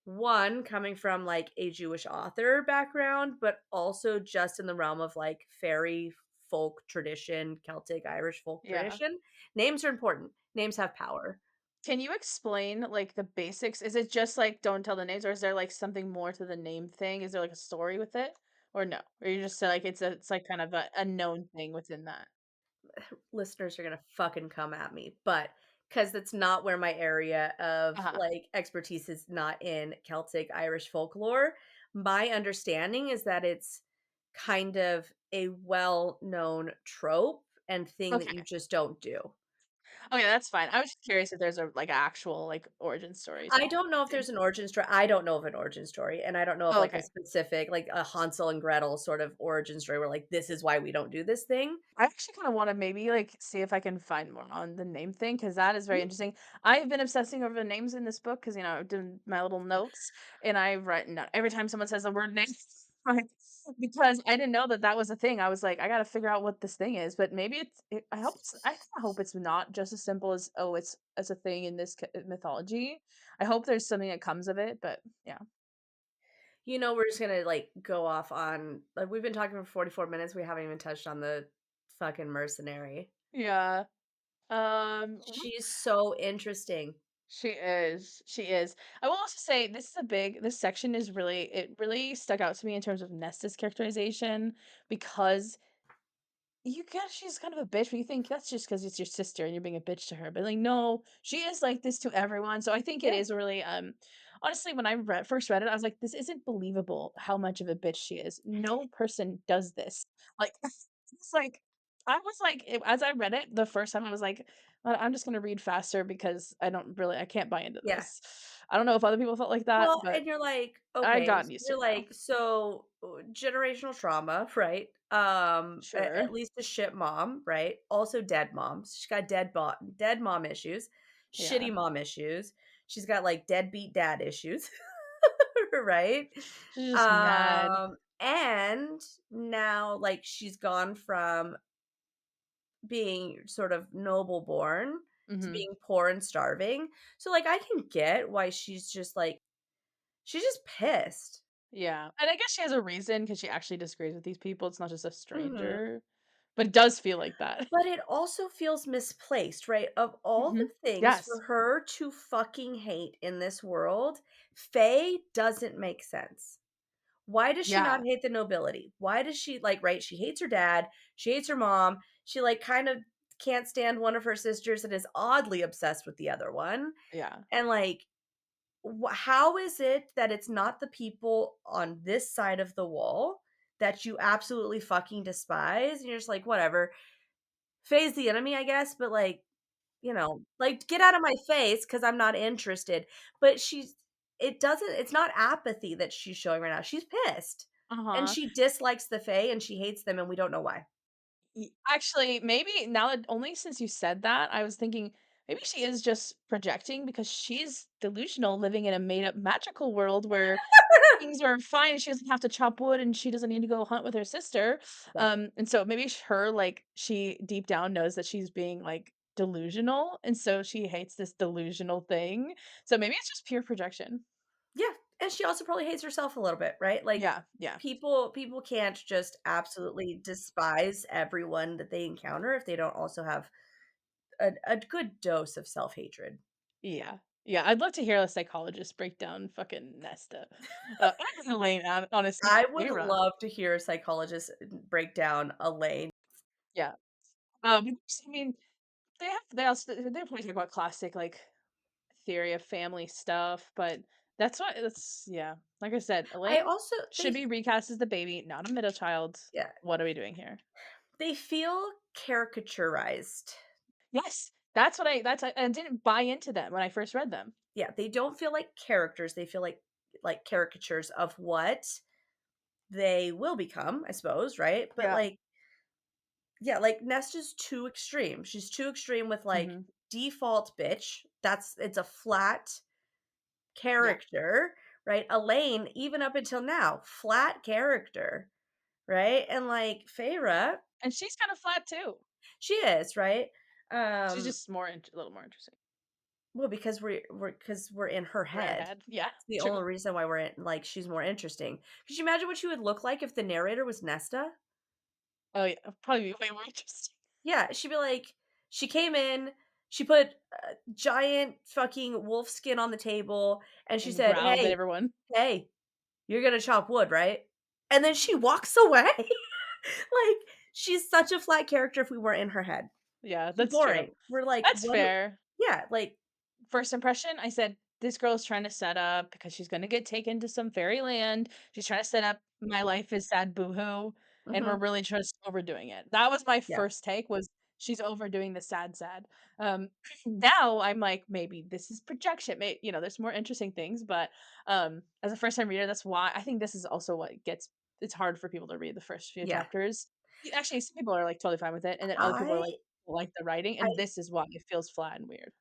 one, coming from like a Jewish author background, but also just in the realm of like fairy folk tradition, Celtic, Irish folk Yeah. tradition, names are important. Names have power. Can you explain, like, the basics? Is it just, like, don't tell the names, or is there, like, something more to the name thing? Is there, like, a story with it? Or no? Or you just say, like, it's, like, kind of a known thing within that? Listeners are gonna fucking come at me, but because that's not where my area of Uh-huh. like expertise is, not in Celtic Irish folklore. My understanding is that it's kind of a well-known trope and thing that you Okay. just don't do. Okay, that's fine. I was just curious if there's a, like, actual, like, origin story to I don't know if it. there's an origin story. I don't know of an origin story, and I don't know of Oh, like a okay. specific, like a Hansel and Gretel sort of origin story where like this is why we don't do this thing. I actually kinda wanna maybe, like, see if I can find more on the name thing because that is very Mhm. interesting. I've been obsessing over the names in this book because I've done my little notes, and I've written down every time someone says the word name, like, because I didn't know that that was a thing. I was like, "I gotta figure out what this thing is," but maybe I kinda hope it's not just as simple as, "Oh, it's a thing in this mythology." I hope there's something that comes of it, but yeah. We're just gonna like go off on like we've been talking for 44 minutes. We haven't even touched on the fucking mercenary. Yeah. She's so interesting. She is. She is. I will also say this section is really it really stuck out to me in terms of Nesta's characterization because you guess she's kind of a bitch, but you think that's just because it's your sister and you're being a bitch to her. But like, no, she is like this to everyone. So I think it Yeah, is really honestly, when I first read it, I was like, this isn't believable how much of a bitch she is. No person does this. Like it's like I was like as I read it the first time, I was like, I'm just gonna read faster because I can't buy into yeah. this." I don't know if other people felt like that, Well, but and you're like, I okay, gotten so used to you're it now. like, so generational trauma, right? At Sure. least a shit mom, right? Also dead mom. She's got dead mom issues, Yeah. shitty mom issues. She's got like deadbeat dad issues, right? She's just mad. And now like she's gone from being sort of noble born to Mhm. being poor and starving. So like I can get why she's just pissed. Yeah, and I guess she has a reason because she actually disagrees with these people, it's not just a Mhm. stranger, but it does feel like that. But it also feels misplaced, right? Of all the Mhm. things for Yes. her to fucking hate in this world, Faye doesn't make sense. Why does she not Yeah, hate the nobility? Why does she like, right? She hates her dad, she hates her mom, she like kind of can't stand one of her sisters and is oddly obsessed with the other one. yeah. And like, how is it that it's not the people on this side of the wall that you absolutely fucking despise? And you're just like, whatever. Faye's the enemy, I guess, but like, like get out of my face because I'm not interested. But it's not apathy that she's showing right now. She's pissed. And Uh-huh. she dislikes the Fae and she hates them and we don't know why. Actually, maybe now that only since you said that, I was thinking maybe she is just projecting because she's delusional living in a made up magical world where things are fine and she doesn't have to chop wood and she doesn't need to go hunt with her sister. Yeah. And so maybe her like she deep down knows that she's being like delusional and so she hates this delusional thing. So maybe it's just pure projection. Yeah. And she also probably hates herself a little bit, right? Like, Yeah, yeah, people can't just absolutely despise everyone that they encounter if they don't also have a good dose of self-hatred. yeah, yeah. I'd love to hear a psychologist break down fucking Nesta. Elaine, honestly, I would Feyre. love to hear a psychologist break down Elaine. Yeah. I mean, they probably talk about classic like theory of family stuff, but that's yeah. Like I said, I Elaine also should be recast as the baby, not a middle child. yeah, What are we doing here? they feel caricaturized. Yes, I didn't buy into them when I first read them. Yeah, they don't feel like characters, they feel like caricatures of what they will become, I suppose, right? But, Yeah. like yeah, like, Nesta's too extreme. She's too extreme with, like, Mhm. default bitch, it's a flat Yeah. character, right? Elaine, even up until now, flat character, right? And, like, Feyre, And she's kind of flat too. she is, right? She's Um, just more a little more interesting. well, because we're in her We're in her head. head. Yeah, It's the true. only reason why we're in like, she's more interesting. Could you imagine what she would look like if the narrator was Nesta? Oh yeah, probably be way more interesting. Yeah, she'd be like she came in, she put a giant fucking wolf skin on the table, and she And said, growled at "Hey, everyone. hey, you're gonna chop wood, right?" And then she walks away. Like, she's such a flat character if we weren't in her head. Yeah, She's that's true. boring. We're like, That's "What do" fair. yeah, like First impression, I said, "This girl is trying to set up because she's gonna get taken to some fairyland. She's trying to set up my life is sad boohoo, and we're mhm, really just overdoing it." That was my yeah, first take was she's overdoing the sad sad. Now I'm like, maybe this is projection. There's more interesting things, but as a first time reader, that's why I think this is also what gets it's hard for people to read the first few yeah. chapters. Actually, some people are like totally fine with it, and then other people are I like the writing, I and this is why it feels flat and weird.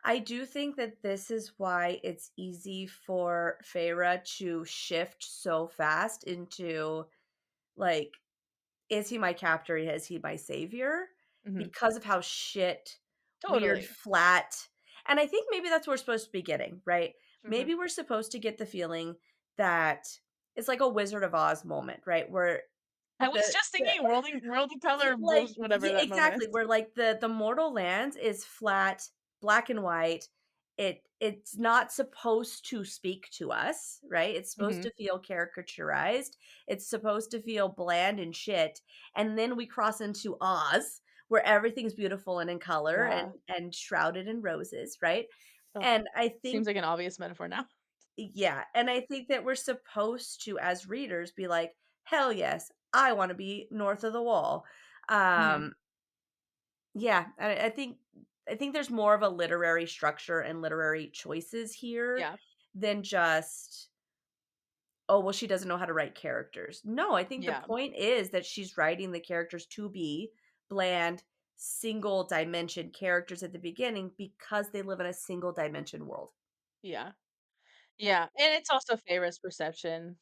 I do think that this is why it's easy for Feyre to shift so fast into, like, is he my captor? Is he my savior? Mhm. Because of how shit, weird, Totally. flat and I think maybe that's what we're supposed to be getting, right? Mhm. Maybe we're supposed to get the feeling that it's like a Wizard of Oz moment, right? Where I was the just the thinking world of color like whatever yeah, that moment exactly, is. where, like, the mortal lands is flat, black and white. It's not supposed to speak to us, right? It's supposed Mhm. to feel caricaturized. It's supposed to feel bland and shit, and then we cross into Oz, where everything's beautiful and in color Yeah. and shrouded in roses, right? Ugh. And I Seems think like an obvious metaphor now. yeah, and I think that we're supposed to, as readers, be like, "Hell yes, I wanna be north of the wall." Mhm. Um, yeah, I think there's more of a literary structure and literary choices here Yeah. than just, "Oh, well, she doesn't know how to write characters." No, I think the Yeah. point is that she's writing the characters to be bland, single dimension characters at the beginning because they live in a single dimension world. Yeah. Yeah, and it's also Feyre's perception.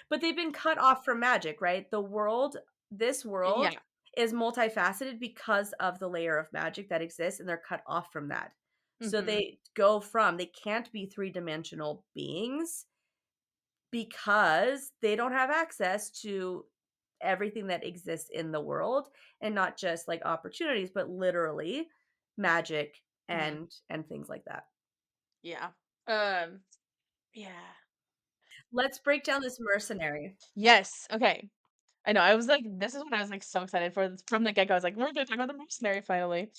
But they've been cut off from magic, right? This world Yeah. is multifaceted because of the layer of magic that exists, and they're cut off from that. So Mhm. they can't be three-dimensional beings because they don't have access to everything that exists in the world, and not just like opportunities, but literally magic Mhm. and things like that. Yeah. Um, yeah. Let's break down this mercenary. Yes, okay. I know, I was like this is what I was, like, so excited for from the get-go. I was like, "We're gonna talk about the mercenary finally."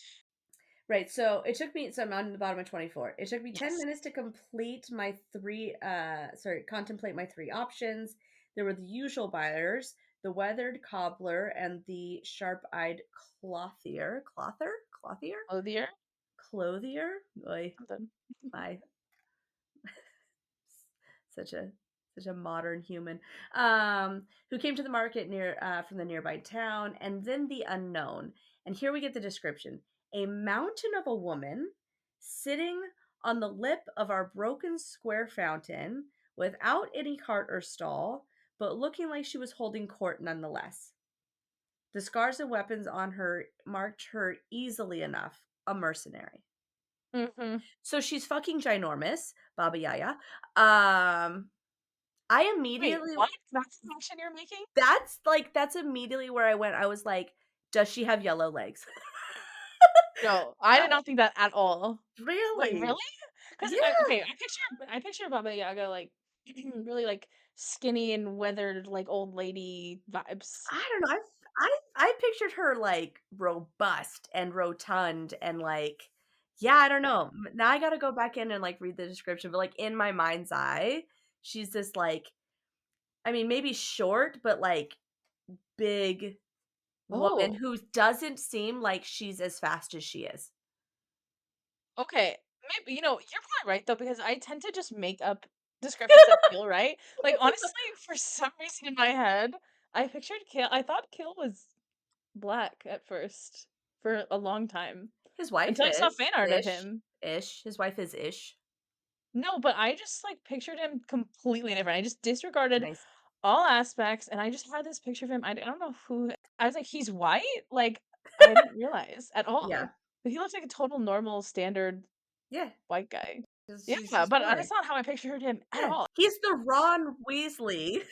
Right, so it took me so I'm on the bottom of 24. It took me 10 Yes. minutes to complete my 3 contemplate my 3 options. There were the usual buyers, the weathered cobbler and the sharp-eyed clothier, Clothier? clothier. Oy, Something. my such a such a modern human, who came to the market from the nearby town, and then the unknown. And here we get the description: a mountain of a woman sitting on the lip of our broken square fountain, without any cart or stall, but looking like she was holding court nonetheless. The scars and weapons on her marked her easily enough a mercenary. Mhm. So she's fucking ginormous, Baba Yaga. Um, I Wait, immediately what? That's the connection you're making? that's immediately where I went. I was like, "Does she have yellow legs?" No, I did not think that at all. Wait, Really? really? 'Cause Yeah. I picture Baba Yaga, like, really, like, skinny and weathered, like, old lady vibes. I don't know, I pictured her, like, robust and rotund and, like yeah, I don't know. Now I gotta go back in and, like, read the description, but, like, in my mind's eye, she's this, like I mean, maybe short, but, like, big woman Oh, who doesn't seem like she's as fast as she is. okay. Maybe you're probably right, though, because I tend to just make up descriptions that feel right. Like, honestly, for some reason in my head, I thought Kale was black at first for a long time, His wife until I saw is fan art of ish, him. ish. His wife is ish. No, but I just, like, pictured him completely different. I just disregarded Nice. all aspects, and I just had this picture of him. I don't know who I was like, "He's white?" Like, I didn't realize at Yeah. all. But he looks like a total normal, standard Yeah. white guy. She's Yeah, just but, boring. that's not how I pictured him at Yeah. all. He's the Ron Weasley.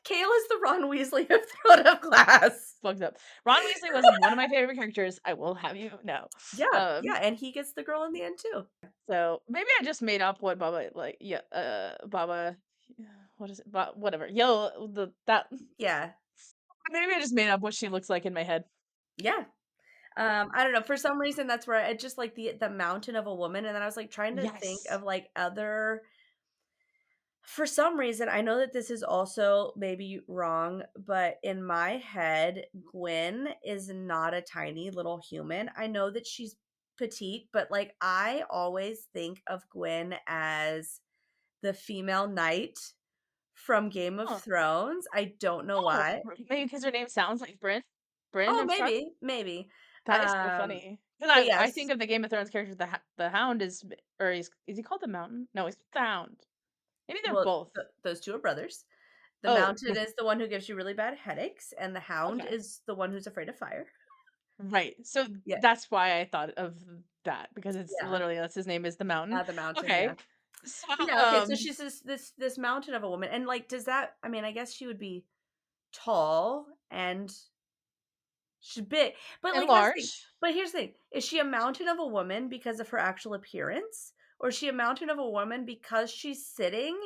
Kale is the Ron Weasley of Throne of Glass. Fucked up. Ron Weasley was one of my favorite characters, I will have you know. Yeah, Um, yeah, and he gets the girl in the end too. so maybe I just made up what Baba like, yeah, Baba what is it? Whatever. Yo, the that Yeah, maybe I just made up what she looks like in my head. yeah. I don't know, for some reason, that's where I just like the mountain of a woman, and then I was, like, trying to think Yes. of, like, other for some reason, I know that this is also maybe wrong, but in my head, Gwen is not a tiny little human. I know that she's petite, but, like, I always think of Gwen as the female knight from Game of Huh. Thrones. I don't know Oh, why. maybe because her name sounds like Bryn? Bryn Oh, of Stark? maybe, maybe. That is so Um, funny. 'Cause but I yes, think of the Game of Thrones character, the Hound or is he called the Mountain? No, he's the Hound. Maybe they're well, both. those 2 are brothers. The Oh, Mountain is the one who gives you really bad headaches, and the Hound okay. is the one who's afraid of fire. Right. So Yeah, that's why I thought of that because it's yeah. literally that's his name is the Mountain. The Mountain, yeah. Okay. So, Yeah, okay, so she's this mountain of a woman, and, like, does that I mean, I guess she would be tall and she's big, but, and like, that's the thing large. but here's the thing, is she a mountain of a woman because of her actual appearance, or is she a mountain of a woman because she's sitting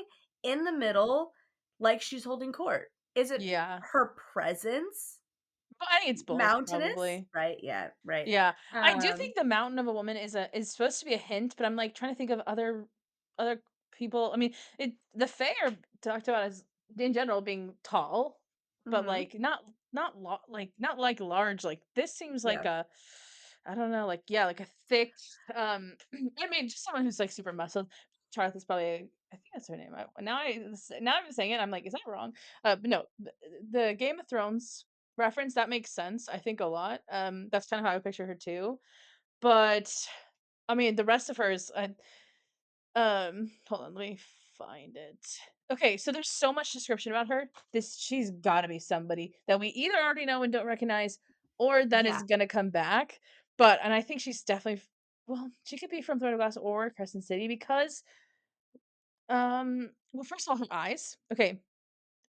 in the middle like she's holding court? Is it Yeah. her presence But I think it's both mountainous? probably. Right, yeah, right. Yeah, I do Um, think the mountain of a woman is supposed to be a hint, but I'm, like, trying to think of other people. I mean, the Fae are talked about as in general being tall, but, mhm, like, not like large, like, this seems like yeah. a I don't know, like, yeah, like a thick, I mean, just someone who's, like, super muscled. Charlotte is probably I think that's her name. Now I'm saying it, I'm like, "Is that wrong?" But no, the Game of Thrones reference, that makes sense, I think, a lot. That's kind of how I picture her too. But I mean, the rest of her is hold on, let me find it. Okay, so there's so much description about her. She's got to be somebody that we either already know and don't recognize or that Yeah, is going to come back. And I think she's definitely well, she could be from Throne of Glass or Crescent City because well, first of all, her eyes. Okay,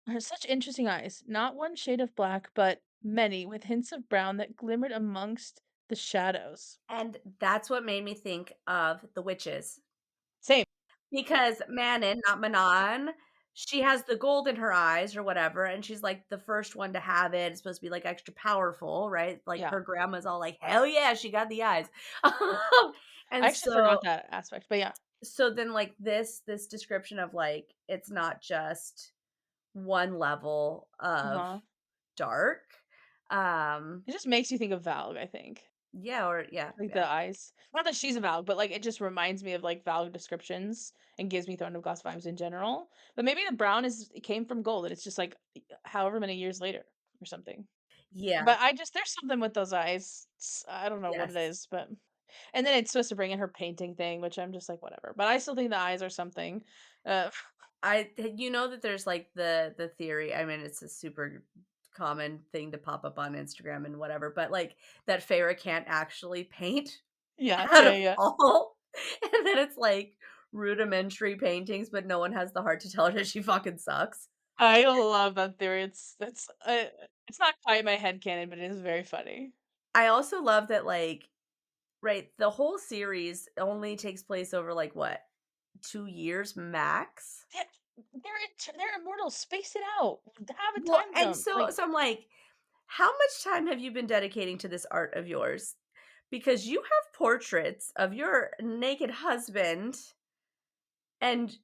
her such interesting eyes, not one shade of black, but many, with hints of brown that glimmered amongst the shadows. and that's what made me think of the witches. Same. Because Manon, not Manon, she has the gold in her eyes or whatever, and she's, like, the first one to have it. It's supposed to be, like, extra powerful, right? Like, Yeah. her grandma's all like, "Hell yeah, she got the eyes." Yep. I And actually forgot that aspect, but yeah. then, like, this description of, like, it's not just one level of Uh-huh. dark, um It just makes you think of Valg, I think. yeah, or yeah, Like yeah. the eyes. Not that she's a Valg, but like it just reminds me of like Valg descriptions and gives me Throne of Glass vibes in general. But maybe the brown is it came from gold and it's just like however many years later or something. Yeah, But I just there's something with those eyes. I don't know what it yes. is, but and then it's supposed to bring in her painting thing, which I'm just like, whatever. But I still think the eyes are something. Uh, You know that there's, like, the theory I mean, it's a super common thing to pop up on Instagram and whatever, but, like, that Feyre can't actually paint yeah, at yeah, yeah. all, and then it's, like, rudimentary paintings, but no one has the heart to tell her that she fucking sucks. I love that theory. It's not quite my headcanon, but it is very funny. I also love that, like, right, the whole series only takes place over, like, what, 2 years max? Yeah, they're immortal. Space it out. Have a Well, time and jump. so Like, so I'm like, how much time have you been dedicating to this art of yours? Because you have portraits of your naked husband and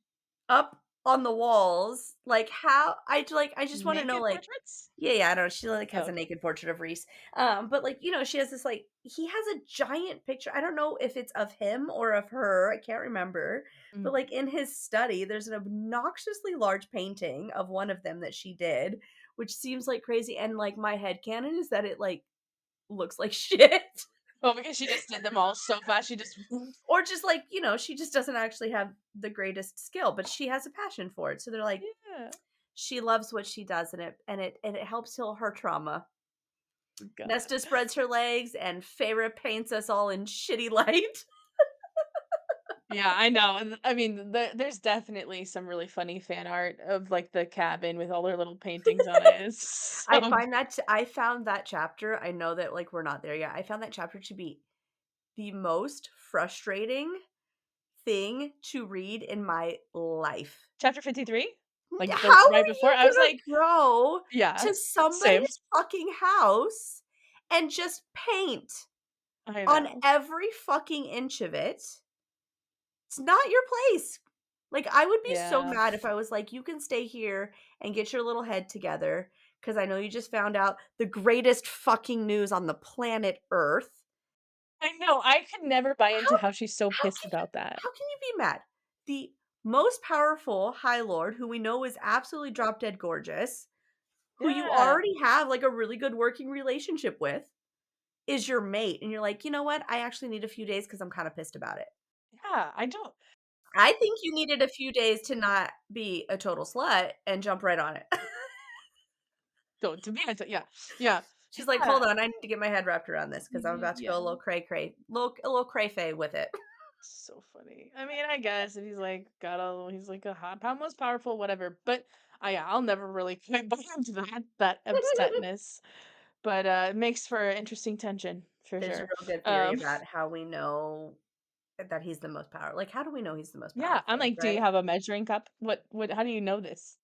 up on the walls, like, how I just wanna know, naked like portraits? yeah, I know, she, like, Oh, has a okay. naked portrait of Reese, but, like, she has this, like he has a giant picture, I don't know if it's of him or of her, I can't remember, but, Mm. like, in his study, there's an obnoxiously large painting of one of them that she did, which seems like crazy, and, like, my headcanon is that it, like, looks like shit. Well, because she just did them all so fast, she just Or just like, she just doesn't actually have the greatest skill, but she has a passion for it. So they're like, yeah. she loves what she does and it helps heal her trauma. God. Nesta spreads her legs and Feyre paints us all in shitty light. Yeah, I know, and I mean, there's definitely some really funny fan art of, like, the cabin with all their little paintings on it. It's so I found that chapter, I know that like we're not there yet. I found that chapter to be the most frustrating thing to read in my life. Chapter 53? Like, the How right are before? you I was gonna like go yeah, to same. somebody's fucking house and just paint I on know. every fucking inch of it? It's not your place. Like, I would be so Yeah. mad if I was like, "You can stay here and get your little head together, because I know you just found out the greatest fucking news on the planet Earth." I know, I could never buy How into how she's so how pissed can you about that. how can you be mad? The most powerful High Lord, who we know is absolutely drop dead gorgeous, who you Yeah. already have, like, a really good working relationship with, is your mate, and you're like, "You know what? I actually need a few days because 'cause I'm kinda pissed about it." Yeah, I don't I think you needed a few days to not be a total slut and jump right on it. don't to me, I don't yeah. Yeah. She's like, Yeah. "Hold on, I need to get my head wrapped around this because 'cause I'm about to go Yeah. a little cray cray, a little cray fay with it." So funny. I mean, I guess if he's like he's like a hot most powerful, whatever. But yeah, I'll never really quite buy into that upsetness. But it makes for interesting tension for There's a sure. real good theory Um, about how we know that he's the most how do we know he's the most yeah, I'm powerful, like, do you right? have a measuring cup? What? How do you know this?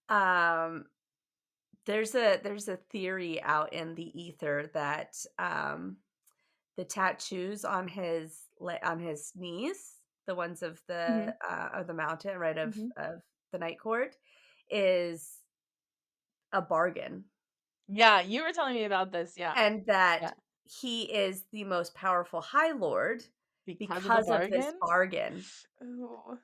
Um, there's a theory out in the ether that, the tattoos on on his knees, the ones Hmm. of the mountain, right, Hmm. of the night court, is a bargain, Yeah, you were telling me about this. Yeah, and that yeah, he is the most powerful High Lord because of the because of this bargain. bargain. Ooh,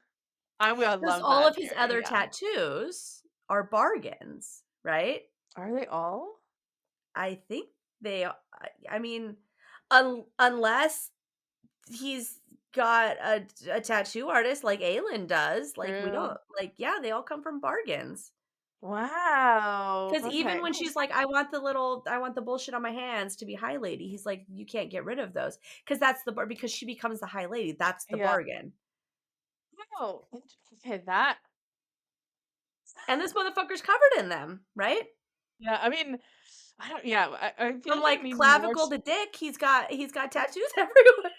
I would Because love all that of his theory. other Yeah, tattoos are bargains, right? are they all I think I mean, unless he's got a tattoo artist like Aelin does, like, we true? don't like, yeah, they all come from bargains. Wow. Because even Okay. when she's 'Cause like, I want the bullshit on my hands to be High Lady," he's like, "You can't get rid of those because that's because she becomes the High Lady, that's the yeah. bargain." Oh, okay. That. And this motherfucker's covered in them, right? Yeah. I mean, I don't. Yeah. I feel From, like I like, need more. clavicle to dick, he's got tattoos everywhere,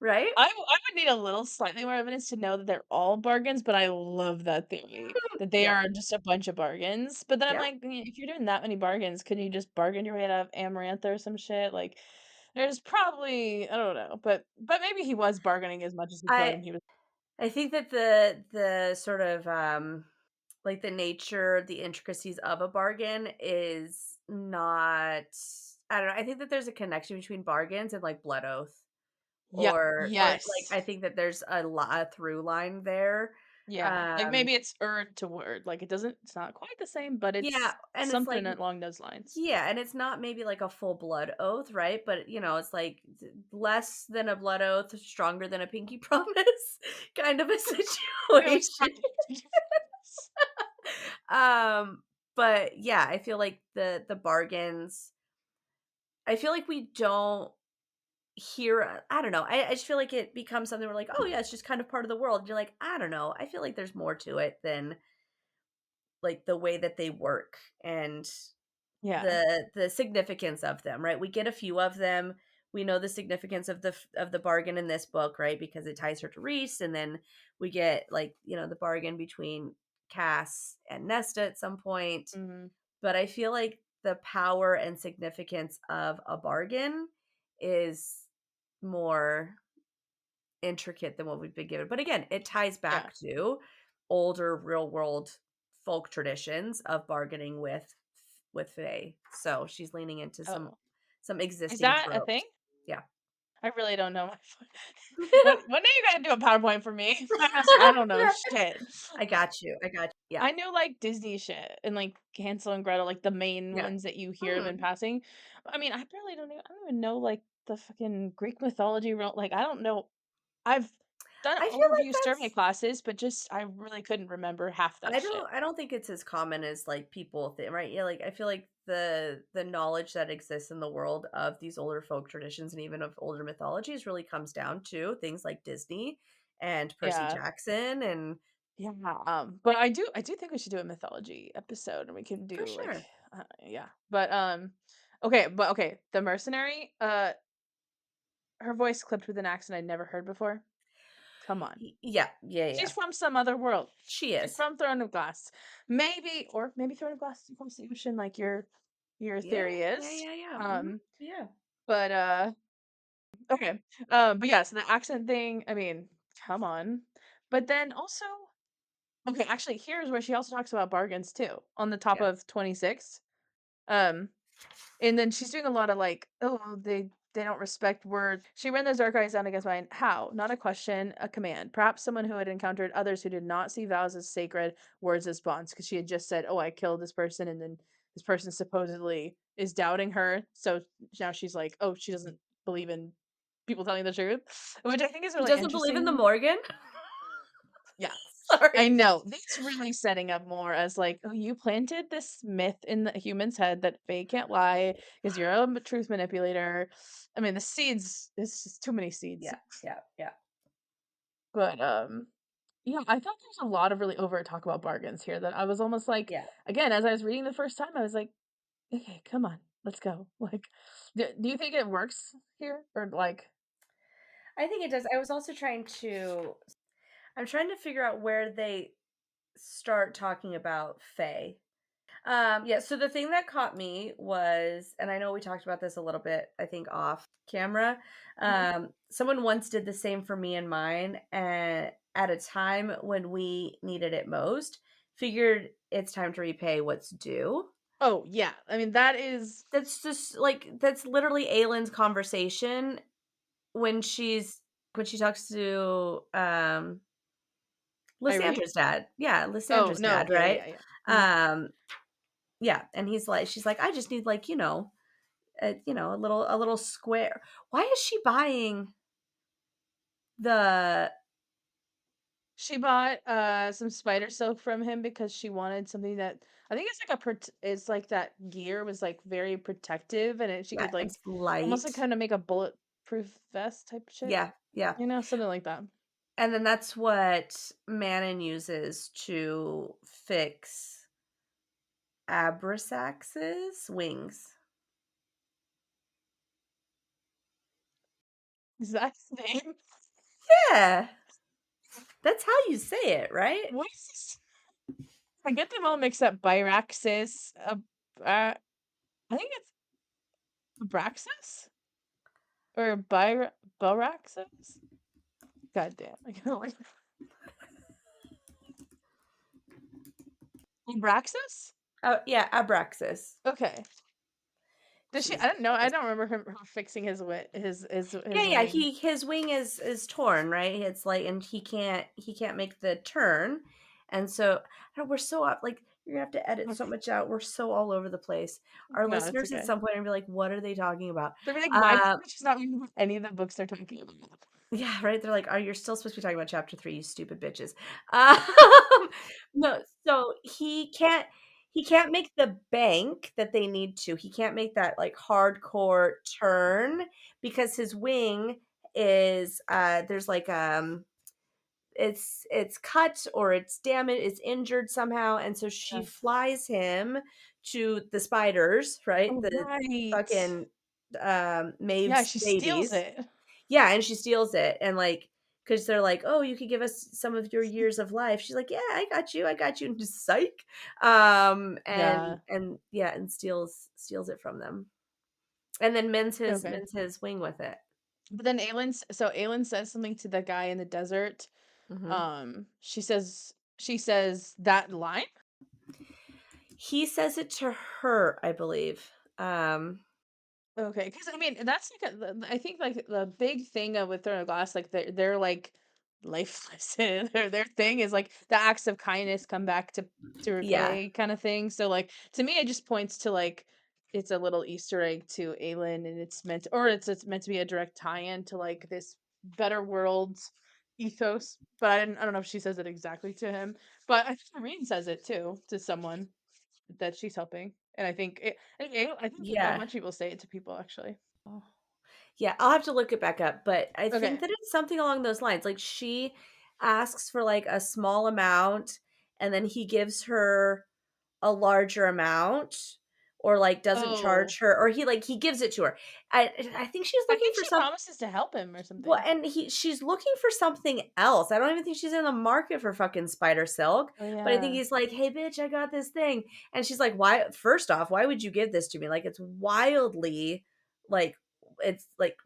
right? I would need a little slightly more evidence to know that they're all bargains, but I love that theory that they Yep, are just a bunch of bargains. But then I'm yep. like, if you're doing that many bargains, couldn't you just bargain your way out of Amarantha or some shit? Like, there's probably I don't know, but maybe he was bargaining as much as he could, I and he was I think that the sort of, like, the nature, the intricacies of a bargain is not I don't know, I think that there's a connection between bargains and, like, blood oath, yeah, like, yes, I think that there's a through line there, yeah. Like um maybe it's word to word. Like it's not quite the same, but yeah, it's and it's like something along those lines. yeah, and it's not maybe like a full blood oath, right? But, it's like less than a blood oath, stronger than a pinky promise kind of a It was situation. Um, but yeah, I feel like the bargains I feel like we don't here, I don't know. I just feel like it becomes something where like, oh yeah, it's just kind of part of the world. You're like, I don't know. I feel like there's more to it than like the way that they work and Yeah. the significance of them, right? We get a few of them. We know the significance of the bargain in this book, right? Because it ties her to Reese, and then we get like the bargain between Cass and Nesta at some point. Mhm. But I feel like the power and significance of a bargain is more intricate than what we've been given. But again, it ties Yeah. back to older real world folk traditions of bargaining with Faye. So she's leaning into Oh. some Is existing that a thing? tropes. Yeah. I really don't know my when are you gonna do a PowerPoint for me? I don't know shit. I got you. I got you. Yeah. I know, like, Disney shit and, like, Hansel and Gretel, like, the main Yeah. ones that you hear of in Mhm. passing. I mean, I don't even know, like, the fucking Greek mythology real like, I don't know. I've done I feel like overview survey that's classes, but just I really couldn't remember half that shit. I don't think it's as common as like people think, right? Yeah, like I feel like the knowledge that exists in the world of these older folk traditions and even of older mythologies really comes down to things like Disney and Percy Yeah. Jackson and Yeah, but I do think we should do a mythology episode, and we can for do, like, sure. yeah. But, okay, the mercenary, her voice clipped with an accent I'd never heard before. Come on. Yeah, yeah, She's yeah. from some other world. She She's is. from Throne of Glass. Maybe Throne of Glass is across the ocean like your Yeah, theory yeah, is. yeah, yeah. Yeah, But, okay. But yeah, so the accent thing, I mean, come on. But then also okay, actually, here's where she also talks about bargains too, on the top yeah. of 26. Um, and then she's doing a lot of like, "Oh, they don't respect words." She ran those dark eyes down against mine. How? Not a question, a command. Perhaps someone who had encountered others who did not see vows as sacred, words as bonds, because she had just said, "Oh, I killed this person," and then this person supposedly is doubting her. So now she's like, "Oh, she doesn't believe in people telling the truth," which I think is She really doesn't believe in the interesting. Morgan. Yeah. I Sorry. know. That's really setting up more as like, "Oh, you planted this myth in the human's head that they can't lie because you're a truth manipulator." I mean, the seeds it's just too many seeds. Yeah, yeah, yeah, But, yeah, I thought there's a lot of really overt talk about bargains here that I was almost like yeah. again, as I was reading the first time, I was like, "Okay, come on, let's go." Like, do you think it works here? Or like I think it does. I was also trying to I'm trying to figure out where they start talking about Faye. Yeah, so the thing that caught me was, and I know we talked about this a little bit, I think off camera. Mhm. Someone once did the same for me and mine, and at a time when we needed it most, figured it's time to repay what's due. Oh, yeah. I mean, that is That's just like that's literally Aylin's conversation when she talks to Irene? Lysandra's dad. Yeah, Oh, Lysandra's no. dad, Yeah, right? yeah, yeah. Mhm. Um, yeah, and she's like, I just need like, a little square. Why is she buying the She bought, some spider silk from him because she wanted something that I think it's like it's like that gear was, like, very protective and she yeah, could, like, it's almost, like, light. kinda make a bulletproof vest type shit, Yeah, yeah. something like that. And then that's what Manon uses to fix Abrasax's wings. Is that his name? Yeah, that's how you say it, right? What is this? I get them all mixed up. Byraxis, I think it's Abraxas? Or Baraxas? God damn, I can't like Abraxas? Oh, yeah, Abraxas. Okay. Does she I Jesus don't know, I Christ. don't remember her fixing Yeah, his yeah, wing. his wing is torn, right? It's like, and he can't make the turn, and so I don't we're so off. Like you're gonna have to edit so much out. We're so all over the place. Our No, it's listeners at okay. some point are gonna be like, "What are they talking about?" They'll be like, "Why Uh, is she's not reading any of the books they're talking about?" yeah, right. They're like, "Are you still supposed to be talking about chapter 3, you stupid bitches?" Um, no, so he can't make the bank that they need to. He can't make that, like, hardcore turn because his wing is, there's, like, it's cut or it's damaged, it's injured somehow, and so she Yeah. flies him to the spiders, right? Oh, The right. fucking, Yeah, Maeve's she steals babies. it. Yeah, and she steals it, and, like, because 'cause they're like, "Oh, you could give us some of your years of life." She's like, "Yeah, I got you," and just psych. Yeah. And yeah, and steals it from them, and then Okay. mends his wing with it. But then Aelin says something to the guy in the desert. Mhm. She says that line? He says it to her, I believe. Um, Okay, because I mean, that's like I think like the big thing with Throne of Glass, like they're like lifeless. Their thing is like the acts of kindness come back to yeah. repay kind of thing. So like to me, it just points to like it's a little Easter egg to Aelin, and it's meant to be a direct tie-in to like this better world ethos. But I don't know if she says it exactly to him, but I think Irene says it too to someone that she's helping, and I think a Yeah. bunch of people say it to people, actually. Oh. Yeah, I'll have to look it back up, but I think Okay. that it's something along those lines. Like she asks for like a small amount and then he gives her a larger amount or like doesn't Oh, charge her or he gives it to her. I think she's I looking think for she some promises to help him or well, something. and she's looking for something else. I don't even think she's in the market for fucking spider silk, Oh, but I think yeah. he's like, "Hey, bitch, I got this thing," and she's like, "Why? First off, why would you give this to me? Like, it's wildly, like, it's like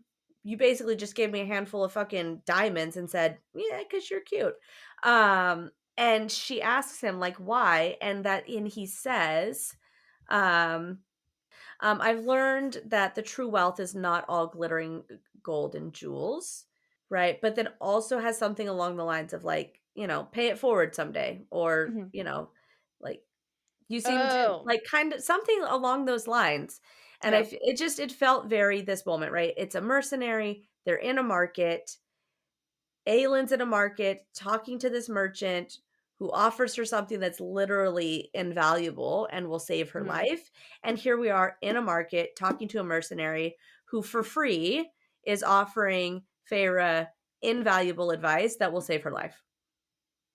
you basically just gave me a handful of fucking diamonds and said, yeah, because you're cute." And she asks him like, "Why?" And he says, um I've learned that the true wealth is not all glittering gold and jewels, right? But then also has something along the lines of like, pay it forward someday, or Mhm. like you seem to Oh. like kind of something along those lines. And Yeah. it felt very this moment, right? It's a mercenary. They're in a market. Aylin's in a market talking to this merchant who offers her something that's literally invaluable and will save her Mhm. life. And here we are in a market talking to a mercenary who, for free, is offering Feyre invaluable advice that will save her life.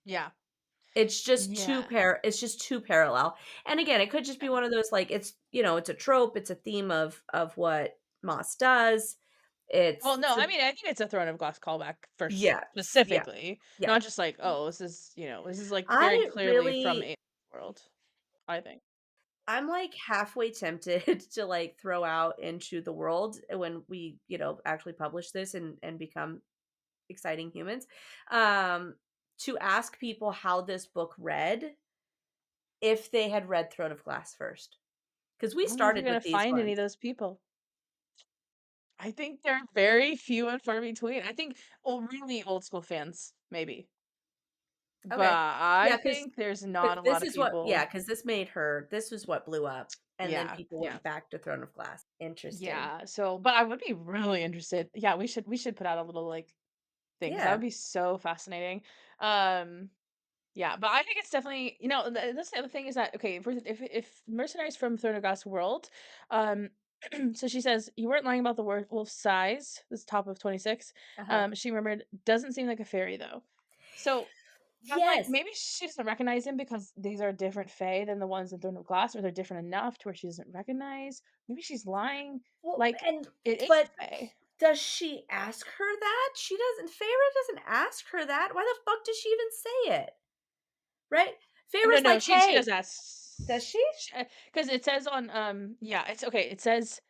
Yeah. Yeah. It's just too parallel. And again, it could just be Yeah. one of those like it's a trope, it's a theme of what Moss does. Well, no, It's I mean, I think it's a Throne of Glass callback yes, yeah. specifically, Yeah. not just like, "Oh, this is, like, very I clearly from really a world," I think. I'm, like, halfway tempted to, like, throw out into the world when we, actually publish this and become exciting humans, um, to ask people how this book read if they had read Throne of Glass first, because we I don't know if you're started gonna with these find any of ones. those people. I think they're very few and far between. I think, well, really old school fans, maybe. But Okay. Yeah, I because think there's not a lot of people. because this was what blew up, and then Yeah, people yeah, went back to Throne of Glass. Interesting. yeah. So, but I would be really interested. Yeah, we should put out a little like thing because that would Yeah. be so fascinating. Um, yeah, but I think it's definitely that's the other thing is that okay if mercenaries from Throne of Glass world, um. So she says, "You weren't lying about the wolf size." This is top of 26. Uh-huh. She remembered, "Doesn't seem like a fairy though." So I'm like, Yes. maybe she doesn't recognize him because these are different Fae than the ones in Throne of Glass, or they're different enough to where she doesn't recognize. Maybe she's lying. Well, Like, and it is but Fae. does she ask her that? She doesn't Feyre doesn't ask her that. Why the fuck does she even say it? Right? No, Feyre's no, like, she does "Hey." ask. Does she? Because it says on, yeah, it's okay. It says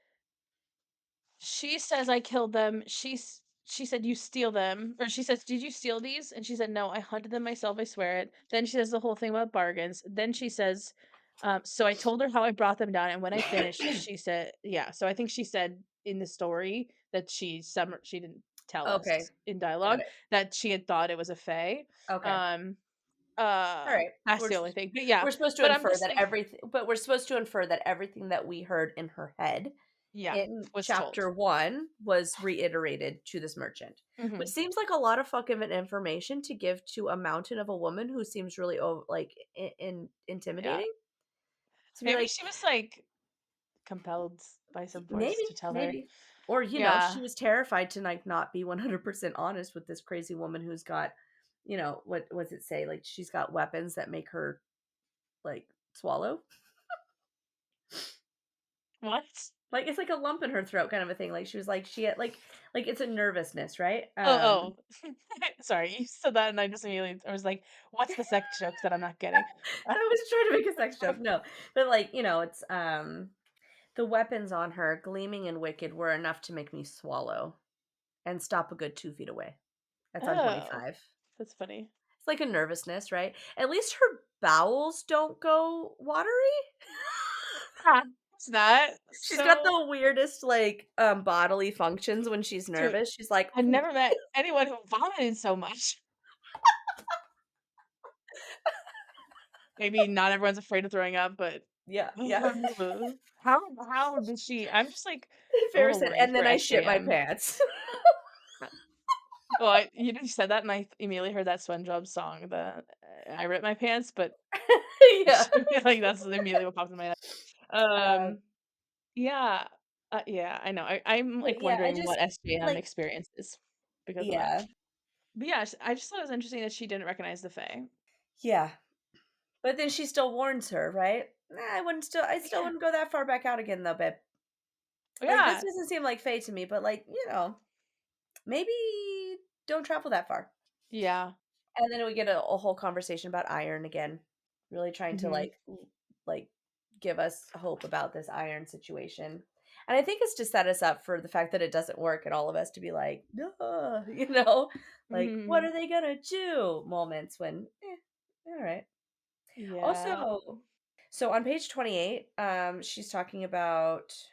she says, "I killed them." She said, "You steal them," or she says, "Did you steal these?" And she said, "No, I hunted them myself, I swear it." Then she says the whole thing about bargains. Then she says, "So I told her how I brought them down, and when I finished, she said," yeah. So I think she said in the story that she didn't tell Okay. us in Got dialogue it. that she had thought it was a fae. Okay. Um, Alright. that's the only thing. But yeah, but I'm just like, We're supposed to infer that everything that we heard in her head yeah, in was told. chapter 1 was reiterated to this merchant, which Mhm. seems like a lot of fucking information to give to a mountain of a woman who seems really, like, Yeah. intimidating. To be Maybe like, she was, like, compelled by some force maybe, to tell her. maybe. Or, Yeah. she was terrified to, like, not be 100% honest with this crazy woman who's got, what's it say? Like, she's got weapons that make her, like, swallow? What? Like, it's like a lump in her throat kind of a thing. Like, she was like, she had, like, it's a nervousness, right? Oh, oh. Sorry, you said that and I just immediately I was like, "What's the sex joke that I'm not getting?" I was trying to make a sex joke. No, but, like, it's, the weapons on her, gleaming and wicked, were enough to make me swallow and stop a good 2 feet away. That's on Oh, 25. that's funny. It's like a nervousness, right? At least her bowels don't go watery. Huh, it's not. She's got So the weirdest, like, bodily functions when she's dude, nervous. She's like, I've "Hmm." never met anyone who vomited so much. Maybe not everyone's afraid of throwing up, but Yeah, yeah. how did she I'm just, like, a Farrah little said, worried "And for then I shit my SJM. pants." Oh, I you said that, and I immediately heard that SpongeBob song, I ripped my pants, but Yeah. like, that's immediately what popped in my head. Uh, Um, yeah, yeah, I know, I'm, but like, yeah, I wondering just what SJM like experiences because of that. yeah, But, yeah, I just thought it was interesting that she didn't recognize the Fae. yeah. But then she still warns her, right? I still Yeah. wouldn't go that far back out again though, babe. Like, this Yeah. doesn't seem like Faye to me, but, like, maybe don't travel that far. Yeah. And then we get a whole conversation about iron again, really trying to, Mhm. like, give us hope about this iron situation. And I think it's to set us up for the fact that it doesn't work and all of us to be like, "Duh," like, "What Mhm. are they gonna do?" Moments when, alright. Yeah. Also, so on page 28, she's talking about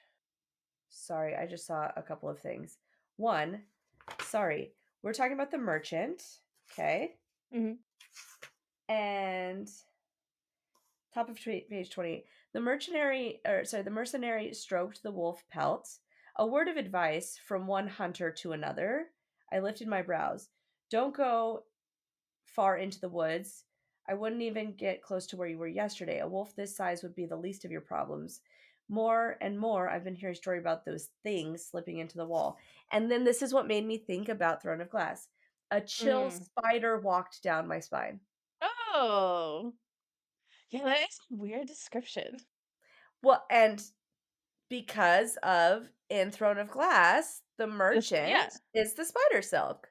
sorry, I just saw a couple of things. One, sorry, we're talking about the merchant, okay? Mhm. And top of page 28. The mercenary stroked the wolf pelt. A word of advice from one hunter to another. I lifted my brows. Don't go far into the woods. I wouldn't even get close to where you were yesterday. A wolf this size would be the least of your problems. More and more, I've been hearing story about those things slipping into the wall. And then this is what made me think about Throne of Glass. A chill Mm. spider walked down my spine. Oh. Yeah, that is a weird description. Well, and because of in Throne of Glass, the This merchant yeah. is the spider silk.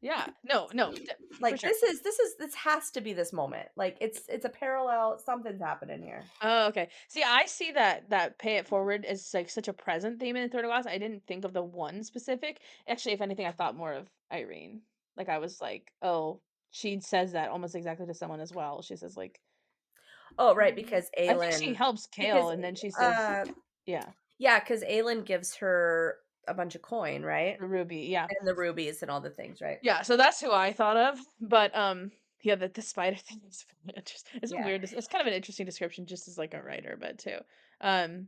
Yeah. No, no, for Like, sure. this has to be this moment. Like, it's a parallel, something's happening here. Oh, okay. See, I see that pay it forward is, like, such a present theme in Third Glass. I didn't think of the one specific. Actually, if anything, I thought more of Irene. Like, I was like, "Oh, she says that almost exactly to someone as well." She says, like, Oh, right, because I think she Aelin helps because, Kale, and then she says uh yeah, yeah, because Aelin gives her a bunch of coin, right? the ruby, yeah. And the rubies and all the things, right? Yeah, so that's who I thought of, but, yeah, the spider thing is really interesting. It's a Yeah. weird it's kind of an interesting description just as, like, a writer, but too. Um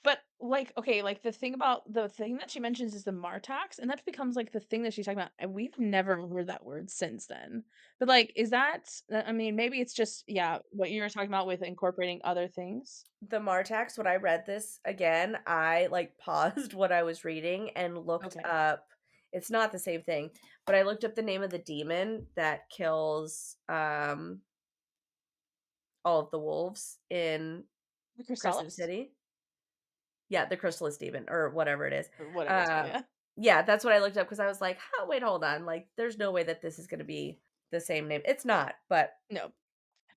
but, like, okay, like, the thing that she mentions is the Martax, and that becomes, like, the thing that she's talking about, and we've never heard that word since then. But, like, is I mean, maybe it's just yeah, what you were talking about with incorporating other things? The Martax, when I read this again, I, like, paused what I was reading and looked Okay. up it's not the same thing, but I looked up the name of the demon that kills, all of the wolves in The Crescent Chrysalis? City. Yeah, the Chrysalis demon or whatever it is. Or whatever it's called, Um, yeah. yeah, that's what I looked up because I was like, "Huh, wait, hold on, like, there's no way that this is gonna be the same name." It's not, but No.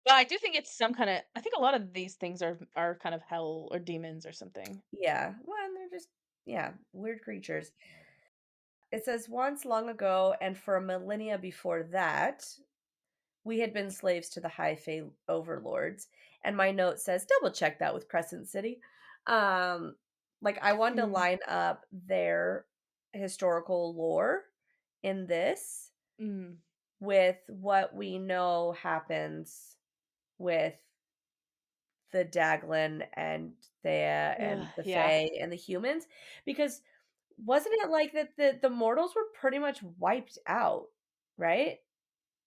But I do think it's some kinda I think a lot of these things are kind of hell or demons or something. yeah, well, and they're just yeah, weird creatures. It says, "Once long ago, and for a millennia before that, we had been slaves to the high fae overlords." And my note says, "Double check that with Crescent City." Like, I wanted to Mm, line up their historical lore in this mm. with what we know happens with the Daglin and Thea Ugh, and the yeah. Fae and the humans, because wasn't it like that the mortals were pretty much wiped out, right?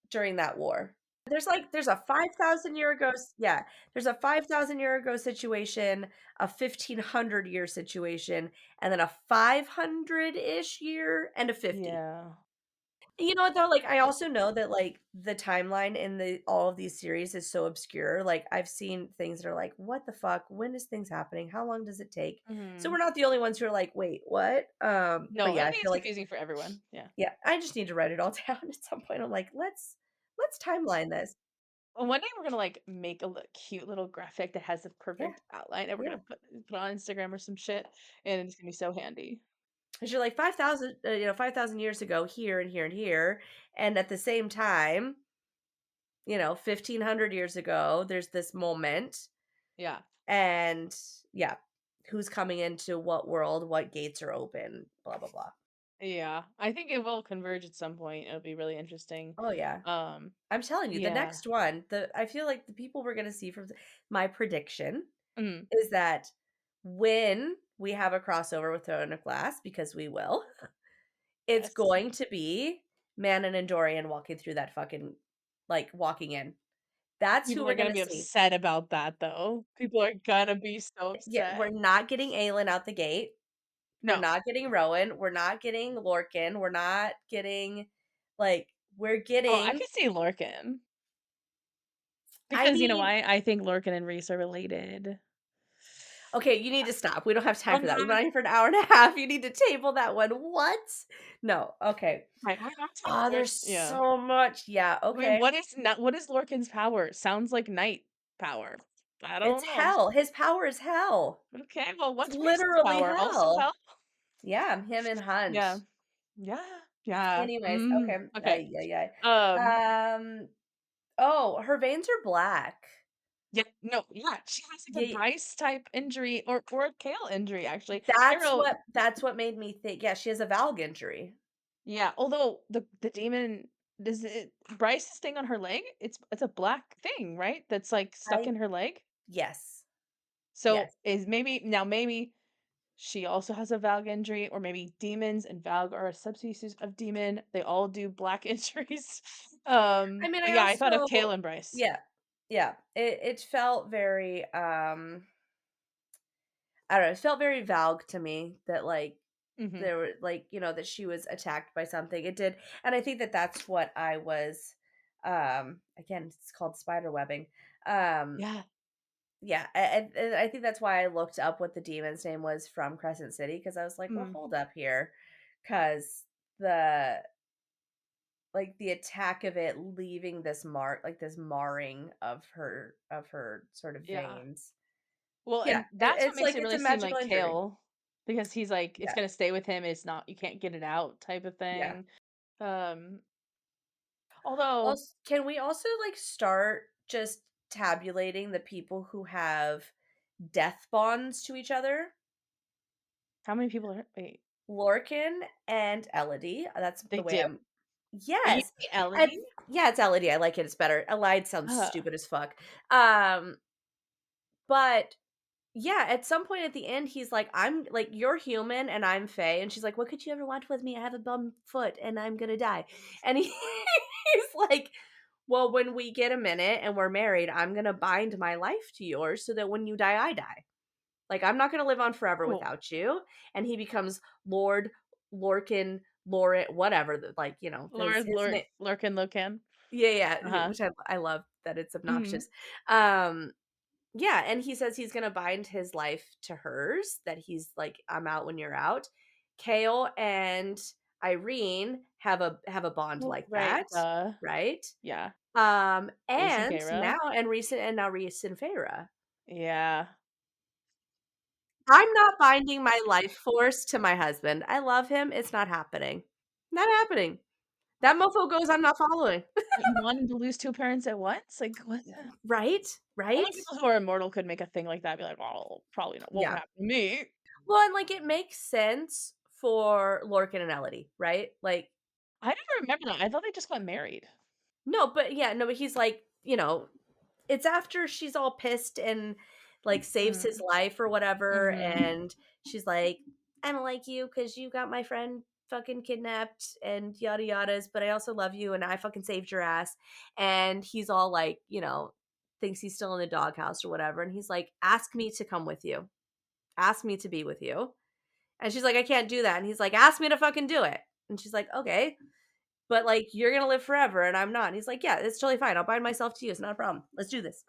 During that war. there's a 5,000 year ago yeah, there's a 5,000 year ago situation, a 1,500 year situation, and then a 500-ish year and a 50. Yeah. You know what though? Like, I also know that, like, the timeline in the all of these series is so obscure. Like, I've seen things that are like, "What the fuck? When is things happening? How long does it take?" So Mhm. we're not the only ones who are like, "Wait, what?" But No, yeah, I I think it's feel like confusing for everyone. Yeah. yeah, I just need to write it all down at some point. I'm like, let's timeline this." Well, one day we're gonna, like, make a cute little graphic that has a Yeah, perfect outline, and we're yeah. gonna put on Instagram or some shit, and it's gonna be so handy. 'Cause you're like 5,000, 5,000 years ago here and here and here, and at the same time, 1,500 years ago, there's this moment. Yeah. And yeah, who's coming into what world, what gates are open, blah, blah, blah. Yeah. I think it will converge at some point. It'll be really interesting. Oh, yeah. Um, I'm telling you, the yeah. next one, I feel like the people we're gonna see from my prediction Mhm. is that when we have a crossover with Throne of Glass, because we will, it's Yes. going to be Manon and Dorian walking through that fucking like, walking in. That's who People we're are gonna gonna be see. upset about that, though. People are gonna be so Yeah, we're upset. not getting Aelin out the gate. We're No. not getting Rowan, we're not getting Lorcan, we're not getting like, we're Oh, I getting could see Lorcan. I Because you know mean why? I think Lorcan and Reese are related. okay, you need to stop, we don't have time I'm for that, we've been not on here for an hour and a half, you need to table that one, what? No, okay. right, we're not to Oh, there's there's yeah. so much, yeah, I mean, okay. what is Lorcan's power? Sounds like night power. I It's don't know. hell, his power is hell. Okay, well, It's what's Reese's literally power? Also hell. hell? Yeah, him and Yeah. Hunt. Yeah. Yeah. Anyways, Mhm. okay, Okay. ay, ay, Um, ay. Oh, her veins are black. yeah, no, yeah, she has like a Yeah. Bryce type injury or a Kale injury, actually. I That's wrote what that's what made me think yeah, she has a Valg injury. yeah, although the demon does it Bryce thing on her leg, it's a black thing, right? That's, like, stuck I in her leg? yes. So, Yes. is maybe she also has a Valg injury, or maybe demons and Valg are a subspecies of demon. They all do black injuries. I mean, But I yeah, I thought of also Kale and Bryce. yeah. Yeah. It felt very, I don't know, it felt very Valg to me that, like, Mhm. there were like, that she was attacked by something. It did and I think that that's what I was, again, it's called spider webbing. Um Yeah. Yeah, and I think that's why I looked up what the demon's name was from Crescent City because I was like, "Well, Mm. hold up here, because the the attack of it leaving this mark like, this marring of her sort of Yeah. veins." Well, Yeah, and that's what it's makes like it it's really a seem magical like injury. Kale, because he's like, it's Yeah, gonna stay with him, it's not you can't get it out type of yeah. thing. Um, although Also, can we also, like, start just tabulating the people who have death bonds to each other? how many people are wait, Lorcan and Elodie, that's they the way do? I'm Are you yes, say and Ellie? yeah, it's Elodie, I like it, it's better. Allied sounds Uh, stupid as fuck. Um, but yeah, at some point at the end, he's like, "I'm like, you're human and I'm Fae," and she's like, "What could you ever want with me? I have a bum foot and I'm gonna die." And he's like, "Well, when we get a minute and we're married, I'm gonna bind my life to yours so that when you die, I die. Like, I'm not gonna live on forever oh, without you." And he becomes Lord Lorcan, Lorit, whatever, Lord, his name. Lurkin, Locan. Yeah, yeah, Uh-huh. which I love that it's Mhm. obnoxious. Um, yeah, and he says he's gonna bind his life to hers, that he's like, "I'm out when you're out." Kale and Irene have a bond Oh, like right, that, right? yeah. Reese and And Feyre. now Reese and Feyre. Yeah. I'm not binding my life force to my husband. I love him, it's not happening. Not happening. That mofo goes, "I'm not following." But you want him to lose 2 parents at once? Like, what the Right? only Right? people who are immortal could make a thing like that, be like, "Oh, probably not won't Yeah. happen to me." Well, and, like, it makes sense for Lorcan and Elodie, right? Like I never remember that, I thought they just got married. no, but yeah, no, but he's like, it's after she's all pissed and, like, saves his Mm. life or whatever, Mhm. and she's like, "I don't like you because you got my friend fucking kidnapped and yada yadas, but I also love you and I fucking saved your ass. And he's all like, thinks he's still in the doghouse or whatever. And he's like, ask me to come with you. Ask me to be with you. And she's like, I can't do that. And he's like, ask me to fucking do it. And she's like, okay, but like, you're going to live forever and I'm not. And he's like, yeah, it's totally fine. I'll bind myself to you. It's not a problem. Let's do this.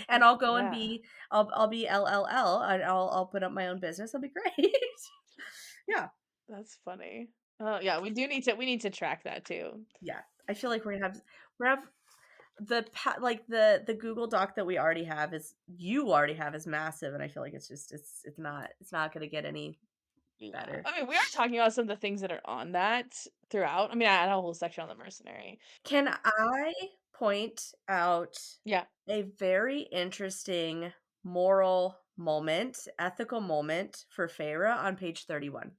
And I'll go and Yeah, be, I'll be LLL and I'll put up my own business. I'll be great. Yeah. that's funny. Oh, yeah, we need to track that too. Yeah. I feel like we're gonna have like the Google Doc that we already have is you already have is massive, and I feel like it's not gonna get any Yeah. better. I mean, we are talking about some of the things that are on that throughout. I mean, I had a whole section on the mercenary. Can I point out Yeah. a very interesting moral moment, ethical moment for Feyre on page 31?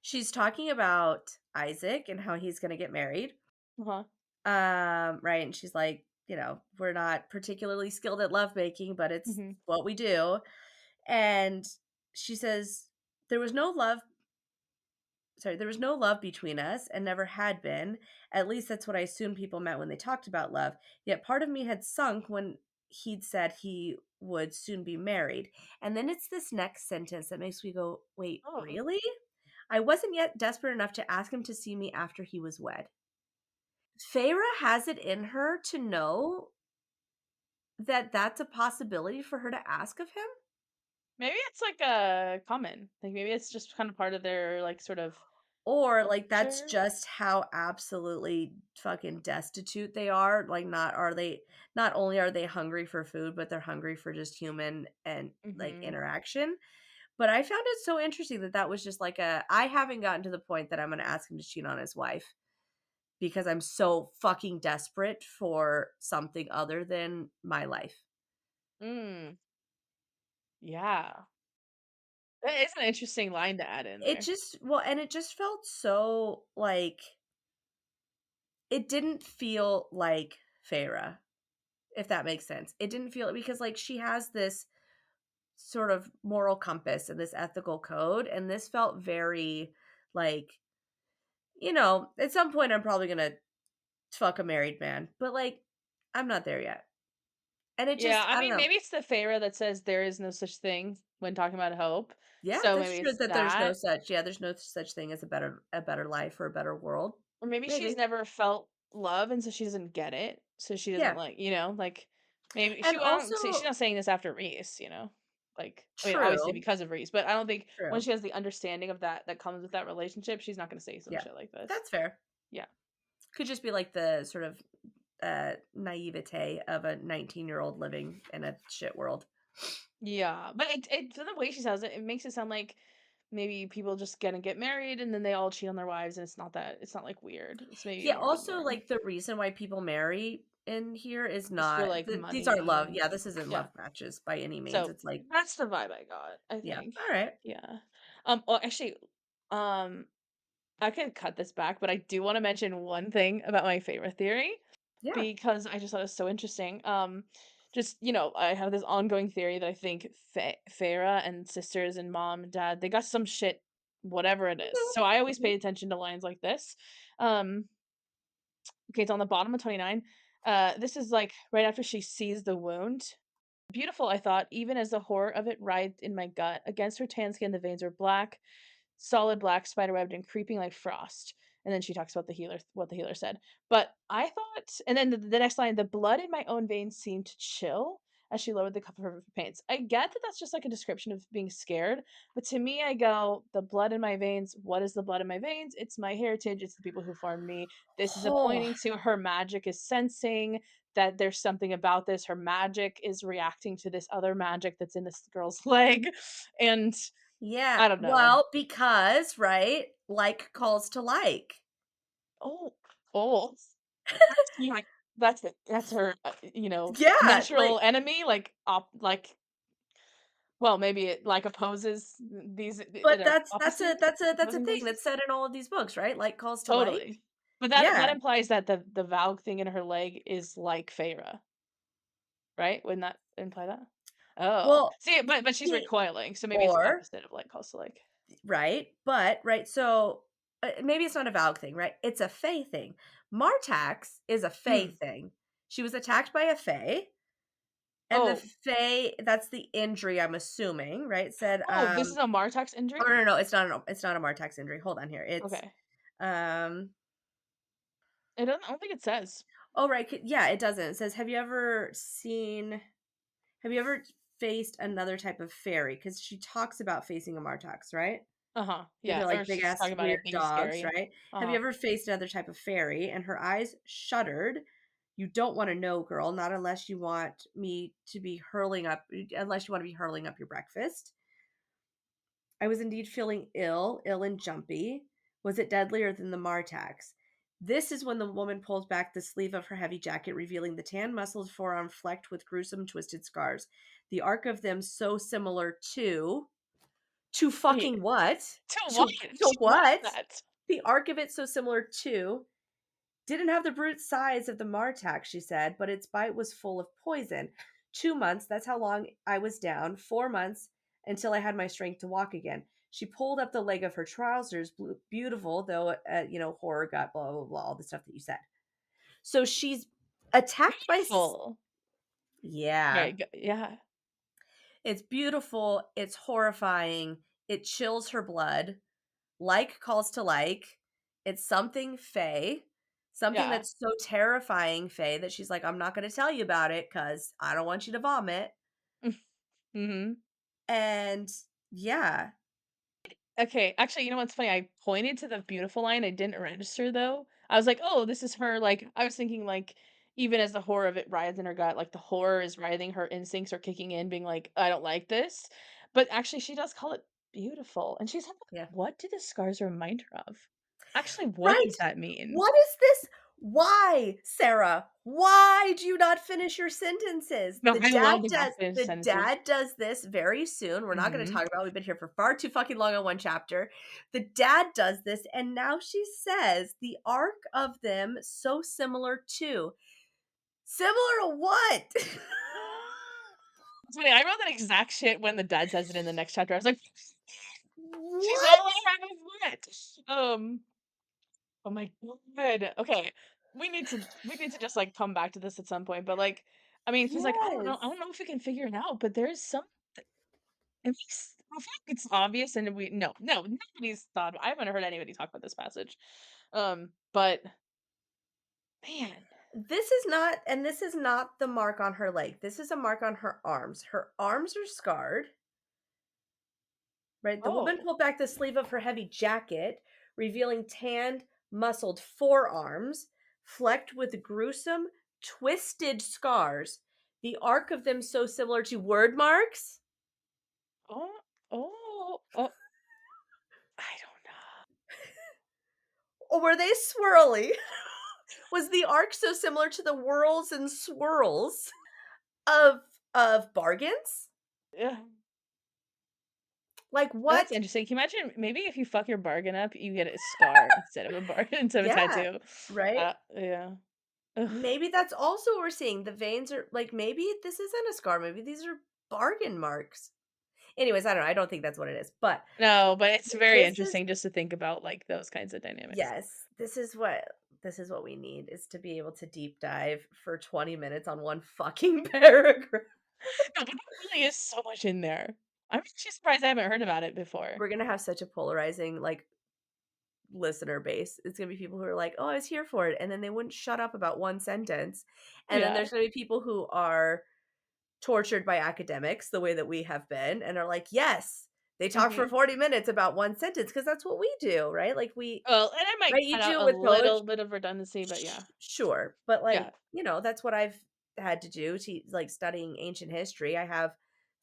She's talking about Isaac and how he's gonna get married. Uh-huh. Right, and she's like, "We're not particularly skilled at lovemaking, but it's Mhm. what we do." And she says, "There was no love there was no love between us and never had been. At least that's what I assumed people meant when they talked about love. Yet part of me had sunk when he'd said he would soon be married." And then it's this next sentence that makes me go, "Wait, Oh, really? I wasn't yet desperate enough to ask him to see me after he was wed." Feyre has it in her to know that that's a possibility for her to ask of him? maybe it's like a common. Like maybe it's just kind of part of their like sort of Or, like, that's culture. just how absolutely fucking destitute they are, like, not only are they hungry for food, but they're hungry for just human and, like, Mhm. interaction. But I found it so interesting that that was just like I haven't gotten to the point that I'm gonna ask him to cheat on his wife because I'm so fucking desperate for something other than my life. Mm. Yeah. That is an interesting line to add in It there. just and it just felt so, like it didn't feel like Feyre, if that makes sense. It didn't feel because, like, she has this sort of moral compass and this ethical code, and this felt very, like, at some point, I'm probably gonna fuck a married man, but, like, I'm not there yet. And it Yeah, just I I don't mean, know. maybe it's the Feyre that says there is no such thing when talking about hope. Yeah, So that's maybe true it's that that. there's no such thing as a better life or a better world. Or maybe she's Maybe. never felt love and so she doesn't get it. So she doesn't Yeah. like, like maybe And she's also not saying this after Reese. Like I mean, obviously true, because of Reese, but I don't think when true. she has the understanding of that comes with that relationship, she's not gonna say some Yeah. shit like this. That's fair. Yeah. Could just be like the sort of naivete of a 19-year-old living in a shit world. Yeah. But it the way she says it, it makes it sound like maybe people just gonna get married and then they all cheat on their wives and it's not like weird. It's maybe Yeah, more of a also, norm. like, the reason why people marry in here is Just for not like these aren't money love and yeah, this isn't yeah. love matches by any means. So It's like that's the vibe I got, I yeah, think. alright. Yeah. Well, actually, um, I can cut this back, but I do want to mention one thing about my favorite theory Yeah. because I just thought it was so interesting. Just I have this ongoing theory that I think Farah and sisters and mom and dad they got some shit, whatever it is. Mhm, So I always mhm. pay attention to lines like this. Um, okay, it's on the bottom of 29. This is like right after she sees the wound. Beautiful, I thought, even as the horror of it writhed in my gut. Against her tan skin, the veins were black, solid black, spiderwebbed, and creeping like frost. And then she talks about what the healer said. But I thought, and then the next line, the blood in my own veins seemed to chill as she lowered the cup of her paints. I get that that's just like a description of being scared, but to me, I go, the blood in my veins. What is the blood in my veins? It's my heritage. It's the people who formed me. This is a Oh, pointing to her magic is sensing that there's something about this. Her magic is reacting to this other magic that's in this girl's leg. And yeah. I don't know. Well, because, right, like calls to like. Oh, oh, like that's her, Yeah, natural like enemy. Like well, maybe it like opposes these but in an that's a opposite that's a opposing thing that's basis. said in all of these books, right? Like calls to like. Totally, but that Yeah, implies that the Valg thing in her leg is like Feyre, right? Wouldn't that imply that? Oh, well, see, but she's see recoiling, so maybe it's the or opposite of like calls to like. right? But right, so maybe it's not a Valg thing, right? It's a Fae thing. Martax is a Fae Mm. thing. She was attacked by a Fae, and the Oh. Fae, that's the injury, I'm assuming, right? Said, Oh, this is a Martax injury? oh no, no, it's not a Martax injury. Hold on here. It's Okay. um I don't think it says. oh right, yeah, it doesn't. It says, have you ever faced another type of fairy? Because she talks about facing a Martax, right? Uh-huh. Like, Yeah, they're or like big she's ass talking about weird it being dogs, scary. right? Have you Uh-huh. ever faced another type of fairy? And her eyes shuddered. You don't want to know, girl, not unless you want me to be hurling up, unless you want to be hurling up your breakfast. I was indeed feeling ill and jumpy. Was it deadlier than the Martax? This is when the woman pulls back the sleeve of her heavy jacket, revealing the tan muscled forearm flecked with gruesome twisted scars. The arc of them so similar to Wait, fucking what? to what? To What is what? that? The arc of it so similar to didn't have the brute size of the Martax, she said, but its bite was full of poison. 2 months, that's how long I was down. 4 months until I had my strength to walk again. She pulled up the leg of her trousers, beautiful, though, horror gut, blah, blah, blah, all the stuff that you said. So she's attacked by, Full. yeah, Right, yeah. it's beautiful. It's horrifying. It chills her blood. Like calls to like. It's something Faye, something Yeah. that's so terrifying, Faye, that she's like, I'm not going to tell you about it because I don't want you to vomit. Mhm. And yeah, Okay, actually, you know what's funny? I pointed to the beautiful line, I didn't register though. I was like, "Oh, this is her," like, I was thinking, like, even as the horror of it rides in her gut, like, the horror is writhing, her instincts are kicking in, being like, "I don't like this." But actually, she does call it beautiful, and she's like, yeah. "What do the scars remind her of?" Actually, what Right. does that mean? What is this? Why, Sarah? Why do you not finish your sentences? No, The I dad love the does not finished the sentences. dad does this very soon. We're not going to Mhm. talk about. We've been here for far too fucking long on one chapter. The dad does this and now she says the arc of them so similar to. Similar to what? It's funny, I wrote that exact shit when the dad says it in the next chapter. I was like, "She's all What? around with what?" Oh my god. Okay. We need to just, like, come back to this at some point, but, like, I mean, because like, I Yes. don't know if we can figure it out, but there's some it makes I feel like it's obvious and we no, nobody's thought I haven't heard anybody talk about this passage. But man. This is not the mark on her leg. This is a mark on her arms. Her arms are scarred. Right? The woman Oh, pulled back the sleeve of her heavy jacket, revealing tanned, muscled forearms, flecked with gruesome, twisted scars, the arc of them so similar to word marks. oh, oh, I don't know. Or were they swirly? Was the arc so similar to the whirls and swirls of bargains? Yeah. Like That's what? interesting. Can you imagine maybe if you fuck your bargain up, you get a scar instead of a bar instead of a Yeah, tattoo. right? Yeah. Ugh. Maybe that's also what we're seeing. The veins are like maybe this isn't a scar. Maybe these are bargain marks. Anyways, I don't know. I don't think that's what it is. But No, but it's very this is interesting just to think about, like, those kinds of dynamics. yes, this is what we need is to be able to deep dive for 20 minutes on one fucking paragraph. No, but there really is so much in there. I'm actually surprised I haven't heard about it before. We're gonna have such a polarizing like listener base. It's gonna be people who are like, "Oh, I was here for it," and then they wouldn't shut up about one sentence. And then Yeah. there's gonna be people who are tortured by academics the way that we have been and are like, "Yes, they talk for Mhm. 40 minutes about one sentence because that's what we do, right? Like we Well, and I might right, you cut out do it a with poetry. little bit of redundancy, but yeah. Sure, but, Yeah. like, that's what I've had to do to like, studying ancient history. I have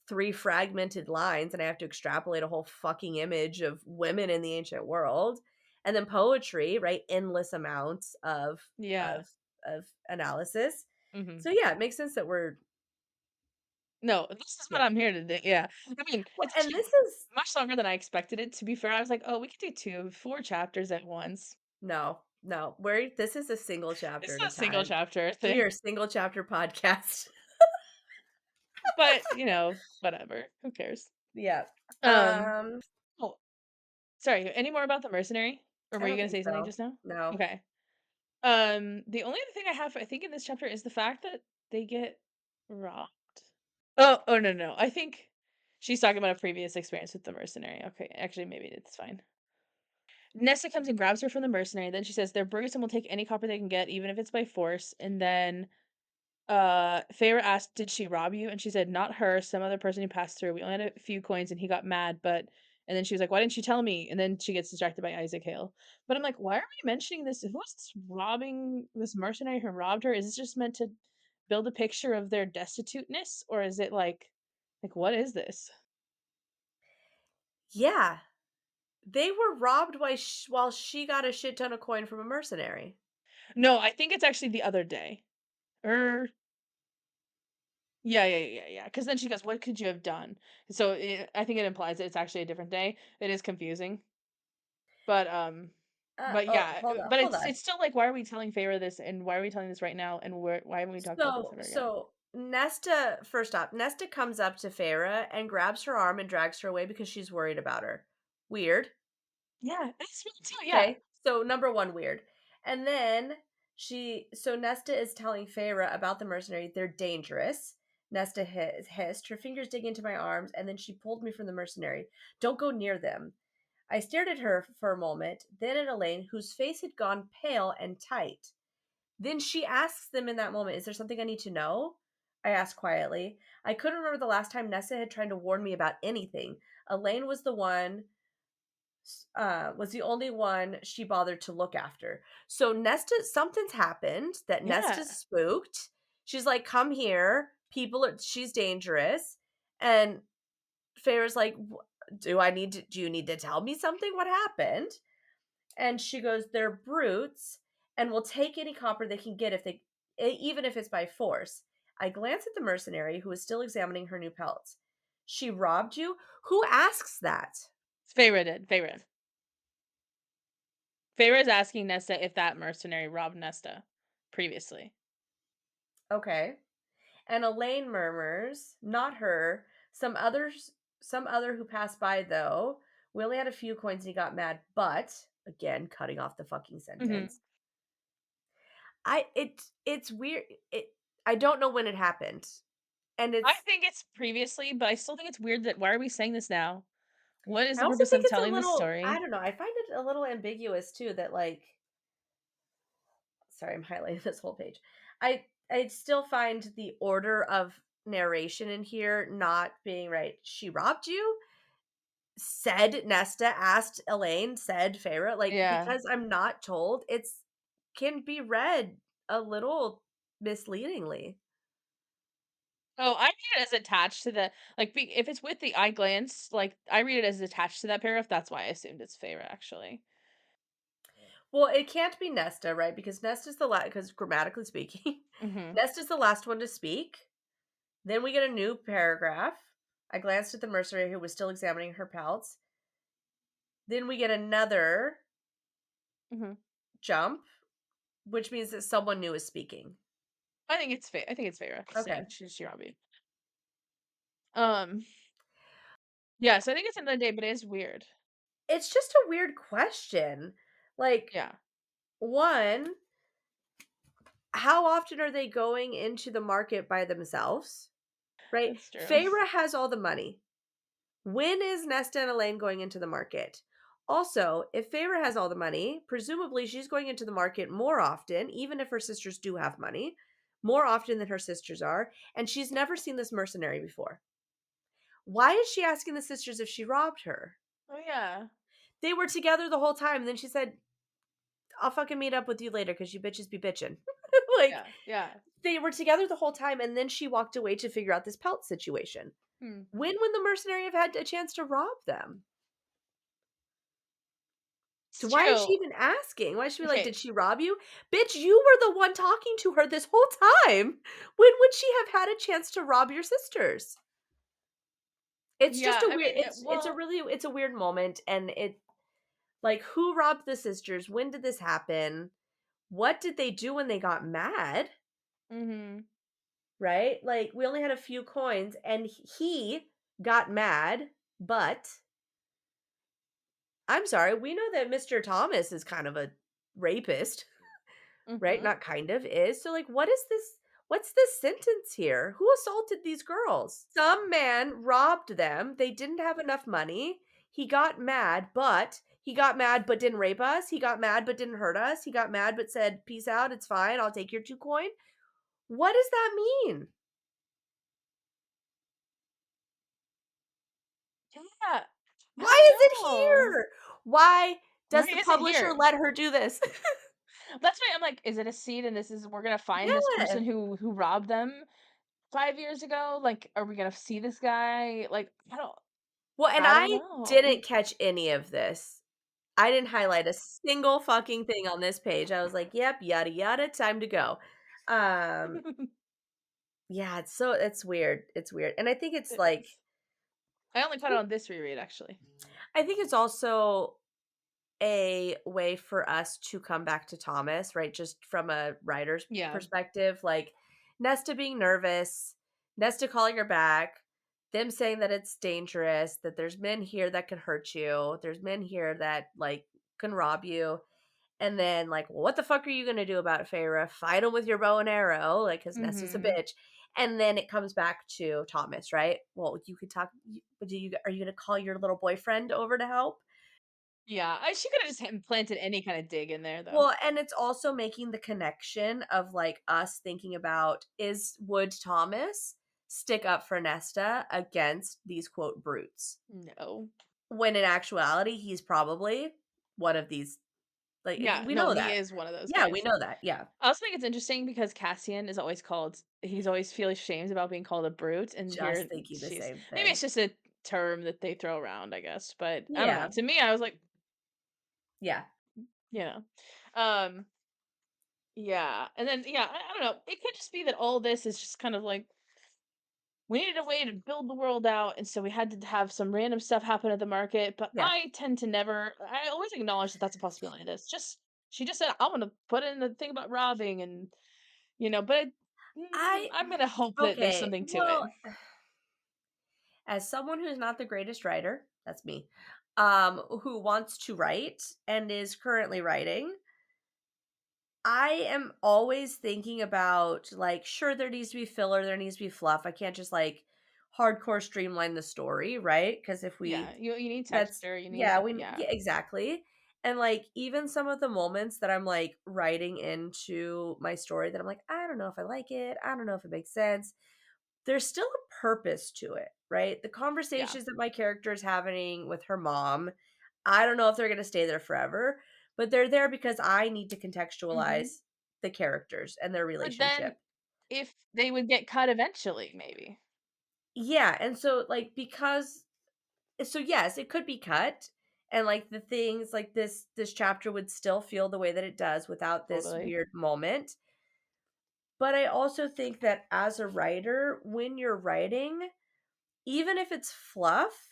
3 fragmented lines, and I have to extrapolate a whole fucking image of women in the ancient world, and then poetry, right? Endless amounts Yeah. of analysis. Mhm. So, yeah, it makes sense that we're No, this is what yeah. I'm here to do, yeah. I mean, Well, it's and actually this is much longer than I expected it, to be fair. I was like, "Oh, we could do 2, 4 chapters at once." no, no, we're this is a single It's chapter at a a single time. chapter We are thing, a single chapter podcast. but, whatever. Who cares? Yeah. Um, Um oh. Sorry, any more about the mercenary? Or I were you don't gonna think say something so. just now? No. Okay. The only other thing I have, I think, in this chapter is the fact that they get robbed. Oh, no. I think she's talking about a previous experience with the mercenary. Okay, actually, maybe it's fine. Nesta comes and grabs her from the mercenary. Then she says they're brutes and will take any copper they can get, even if it's by force. And then Feyre asked, "Did she rob you?" And she said, "Not her, some other person who passed through. We only had a few coins and he got mad, but." And then she was like, "Why didn't you tell me?" And then she gets distracted by Isaac Hale. But I'm like, "Why are we mentioning this? Who is this robbing this mercenary who robbed her? Is this just meant to build a picture of their destituteness, or is it like what is this?" Yeah. They were robbed while she got a shit ton of coin from a mercenary. No, I think it's actually the other day. Or yeah. Because then she goes, "What could you have done?" So I think it implies that it's actually a different day. It is confusing. But, Oh, yeah, hold on, but hold on. it's still like, why are we telling Feyre this, and why are we telling this right now, and why haven't we talked about this So ever again? so Nesta first off, Nesta comes up to Feyre and grabs her arm and drags her away because she's worried about her. Weird. Yeah, it's me too, yeah. Okay, so number 1, weird. And then Nesta is telling Feyre about the mercenary, they're dangerous. Nesta hissed, her fingers dig into my arms, and then she pulled me from the mercenary. Don't go near them. I stared at her for a moment, then at Elaine, whose face had gone pale and tight. Then she asks them in that moment, "Is there something I need to know?" I asked quietly. I couldn't remember the last time Nessa had tried to warn me about anything. Elaine was the only one she bothered to look after. So Nesta, something's happened that Yeah. Nesta's spooked. She's like, "Come here, she's dangerous," and Farrah's like, Do you need to tell me something? What happened?" And she goes, "They're brutes and will take any copper they can get even if it's by force." I glance at the mercenary who is still examining her new pelts. "She robbed you?" Who asks that? Feyre did, Feyre. Feyre is asking Nesta if that mercenary robbed Nesta previously. Okay. And Elaine murmurs, "Not her. Some other who passed by though. We only had a few coins and he got mad, but," again cutting off the fucking Mhm. sentence. It's weird. I don't know when it happened. And I it's think it's previously, but I still think it's weird that why are we saying this now? What is I the also purpose think of it's a telling this little, I story? don't know, I find it a little ambiguous too that, like, sorry, I'm highlighting this whole page. I still find the order of narration in here not being right. "She robbed you?" Said Nesta, asked Elaine, said Feyre, like, Yeah. because I'm not told, it's can be read a little misleadingly. Oh, I read it as attached to the if it's with the eye glance, I read it as attached to that paragraph, that's why I assumed it's Feyre, actually. Well, it can't be Nesta, right? Because Nesta's the last, because grammatically speaking, Mhm. Nesta's the last one to speak. Then we get a new paragraph. I glanced at the mercenary who was still examining her pelts. Then we get another Mhm. jump, which means that someone new is speaking. I think it's Feyre saying Okay. she's Shirabi. Um, yeah, so I think it's another day, but it is weird. It's just a weird question. Like, Yeah, one, how often are they going into the market by themselves? Right? that's true. Feyre has all the money. When is Nesta and Elaine going into the market? Also, if Feyre has all the money, presumably she's going into the market more often, even if her sisters do have money, more often than her sisters are, and she's never seen this mercenary before. Why is she asking the sisters if she robbed her? Oh, yeah. They were together the whole time, and then she said, "I'll fucking meet up with you later because you bitches be bitching." Like, Yeah. they were together the whole time, and then she walked away to figure out this pelt situation. Hmm. When would the mercenary have had a chance to rob them? So It's why is she true. even asking? Why is she be like, "Did Okay. she rob you?" Bitch, you were the one talking to her this whole time. When would she have had a chance to rob your sisters? It's just Yeah, a I weird mean, it's a weird moment, and it like, who robbed the sisters? When did this happen? What did they do when they got mad? mhm. Right? Like, we only had a few coins and he got mad, but I'm sorry, we know that Mr. Thomas is kind of a rapist, right? Mhm. Not kind of, is. So, like, what is this? What's the sentence here? Who assaulted these girls? Some man robbed them. They didn't have enough money. He got mad but didn't rape us. He got mad but didn't hurt us. He got mad but said, "Peace out, it's fine. I'll take your 2 coin." What does that mean? Yeah. I Why is it don't know. here? Why Why does the is it publisher here? let her do this? That's why I'm like, is it a seed and this is we're gonna find this Yeah. person who robbed them 5 years ago? Like, are we gonna see this guy? Like, Well, and I don't I know. didn't catch any of this. I didn't highlight a single fucking thing on this page. I was like, "Yep, yada yada, time to go." Um, yeah, it's weird. It's weird. And I think it's It like is. I only caught it on this reread, actually. I think it's also a way for us to come back to Thomas, right? Just from a writer's Yeah. perspective, like Nesta being nervous, Nesta calling her back, them saying that it's dangerous, that there's men here that can hurt you, there's men here that like can rob you. And then, like, well, what the fuck are you gonna do about it, Feyre? Fight him with your bow and arrow, like, because Nesta's a Mhm. bitch. And then it comes back to Thomas, right? Well, you could talk. But are you gonna call your little boyfriend over to help? Yeah, she coulda just planted any kinda dig in there, though. Well, and it's also making the connection of like us thinking about would Thomas stick up for Nesta against these quote brutes? No. When in actuality, he's probably one of these. Like Yeah, we no, know he that. is one of those Yeah, we guys. know that. Yeah, I also think it's interesting because Cassian is always called he's always feels shamed about being called a brute, and just here thinking the she's same maybe thing. it's just a term that they throw around, I guess, but I don't know. Yeah, To me, I was like, yeah. you know. Um, yeah, and then yeah, I don't know. It could just be that all this is just kind of like we needed a way to build the world out, and so we had to have some random stuff happen at the market. But Yeah. I tend to never. I always acknowledge that that's a possibility. That's just she just said I want to put in the thing about robbing, and but I I'm gonna hope that there's okay. something to it. Well, as someone who's not the greatest writer, that's me, who wants to write and is currently writing, I am always thinking about like, sure, there needs to be filler, there needs to be fluff. I can't just like hardcore streamline the story, right? Because if we Yeah, you need that's texture. You need yeah, yeah. yeah, exactly. And like even some of the moments that I'm like writing into my story that I'm like, I don't know if I like it, I don't know if it makes sense. There's still a purpose to it, right? The Yeah. conversations that my character is having with her mom, I don't know if they're gonna stay there forever, but they're there because I need to Mhm. contextualize the characters and their But then relationship. if they would get cut eventually, maybe. Yeah, and so, like, because so, yes, it could be cut, and, like, the things like this chapter would still feel the way that it does without this Totally. weird moment, but I also think that as a writer, when you're writing, even if it's fluff,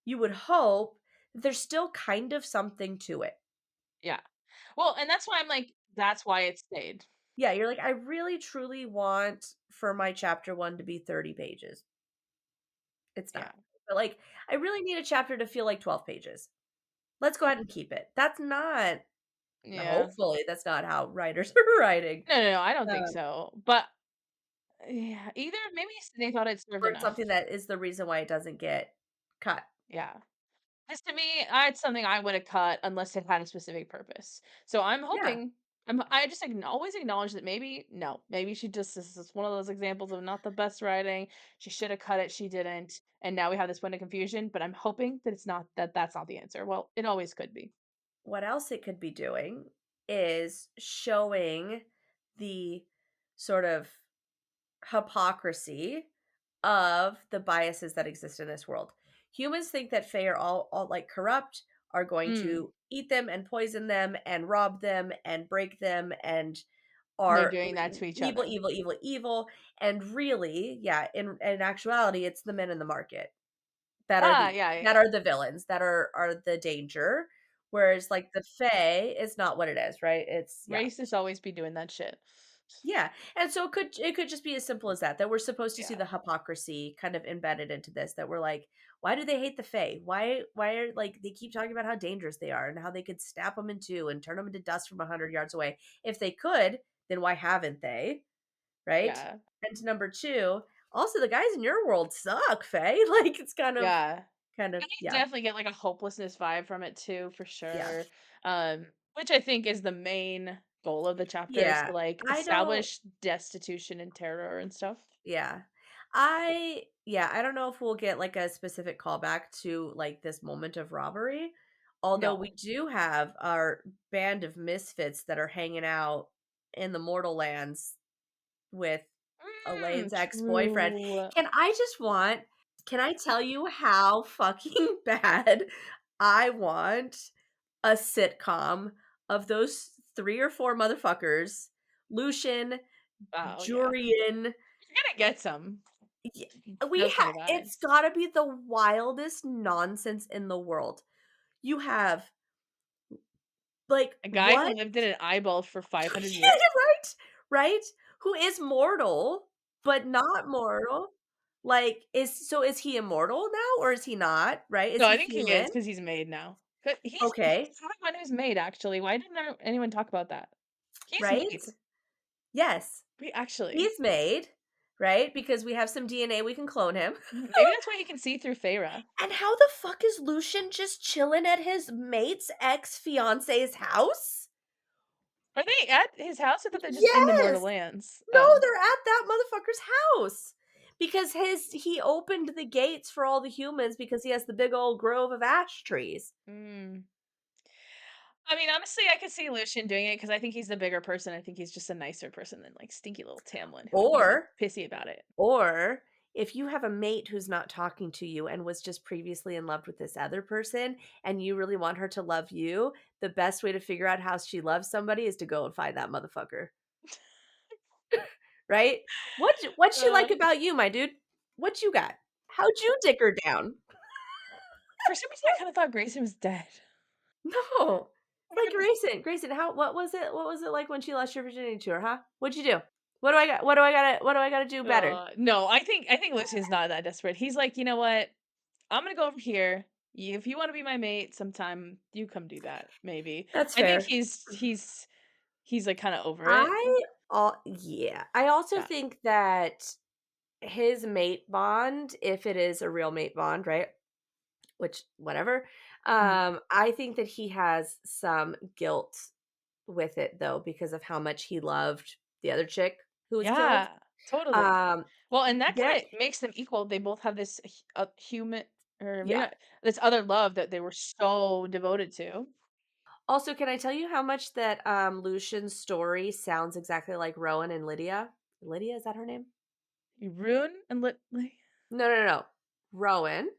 you would hope that there's still kind of something to it. Yeah. Well, and that's why I'm like, that's why it stayed. Yeah, you're like, "I really truly want for my chapter 1 to be 30 pages." It's Yeah. not. But, like, I really need a chapter to feel like 12 pages. Let's go ahead and keep it. That's not Yeah. hopefully, that's not how writers are writing. No, no, no, I don't think Um, so. But yeah, either maybe they thought it served or it's enough. something that is the reason why it doesn't get cut. Yeah. 'Cause to me, it's something I would have cut unless it had a specific purpose. So I'm Yeah. hoping I just always acknowledge that maybe no, maybe she just this is one of those examples of not the best writing. She should have cut it, she didn't, and now we have this point of confusion. But I'm hoping that it's not that's not the answer. Well, it always could be. What else it could be doing is showing the sort of hypocrisy of the biases that exist in this world. Humans think that Fae are all like corrupt, are going Mm, to eat them and poison them and rob them and break them and and they're are doing that to each evil, other. evil, evil, evil. And really, yeah, in actuality, it's the men in the market Ah, yeah, yeah, that yeah. are the villains, that are the danger. Whereas like the Fae is not what it is, right? It's yeah. Racists always be doing that shit. Yeah, and so it could just be as simple as that, that we're supposed to see Yeah, the hypocrisy kind of embedded into this, that we're like, "Why do they hate the Fae? Why are like, they keep talking about how dangerous they are and how they could snap them in 2 and turn them into dust from 100 yards away. If they could, then why haven't they?" Right? yeah, And number 2, also, the guys in your world suck, Fae. Like, it's yeah. kind of And you yeah, definitely get, like, a hopelessness vibe from it too, for yeah, sure, which I think is the main goal of the chapter is yeah. to, like, I don't establish destitution and terror and stuff. Yeah. I don't know if we'll get, like, a specific callback to, like, this moment of robbery, although we No. do have our band of misfits that are hanging out in the mortal lands with Elaine's ex-boyfriend. True. Can I just want can I tell you how fucking bad I want a sitcom of those 3 or 4 motherfuckers, Lucian, Oh, yeah. Jurian. You're gonna get some. Ye we No ha funny It's vibes. gotta be the wildest nonsense in the world. You have, like, A guy who what? lived in an eyeball for 500 years? Right? Right? Who is mortal, but not mortal. Like, is he immortal now, or is he not, right? Is No, he I think he is human? because he's made now. But he's Okay, the one who's made, actually. Why didn't anyone talk about that? He's right? made. Yes, We actually. he's made, right? Because we have some DNA, we can clone him. Maybe that's why he can see through Feyre. And how the fuck is Lucian just chilling at his mate's ex-fiance's house? Are they at his house? I thought they're just in the Mortal Yes! Lands. No, Oh. they're at that motherfucker's house. Because he opened the gates for all the humans because he has the big old grove of ash trees. Mm. I mean, honestly, I could see Lucian doing it because I think he's the bigger person. I think he's just a nicer person than, like, stinky little Tamlin who would be, like, Or pissy about it. or if you have a mate who's not talking to you and was just previously in love with this other person and you really want her to love you, the best way to figure out how she loves somebody is to go and find that motherfucker. Right? What's she like Uh, about you, my dude? What you got? How'd you dick her down? for some reason, I kinda thought Grayson was dead. No. I Like, don't know. Grayson, how what was it like when she lost your virginity to her, huh? What'd you do? What do I gotta do better? No, I think Lucian's not that desperate. He's like, "You know what? I'm gonna go over here. If you wanna be my mate sometime, you come do that, maybe." That's I think fair. he's, like, kinda over it. I also Yeah. think that his mate bond, if it is a real mate bond, right? Which whatever, Mhm. I think that he has some guilt with it though because of how much he loved the other chick who was killed. Yeah, totally. Um, Well, and that there kinda makes them equal. They both have this human or maybe Yeah. not this other love that they were so devoted to. Also, can I tell you how much that, Lucian's story sounds exactly like Rowan and Lydia? Lydia, is that her name? Rune and No, no, no, no. Rowan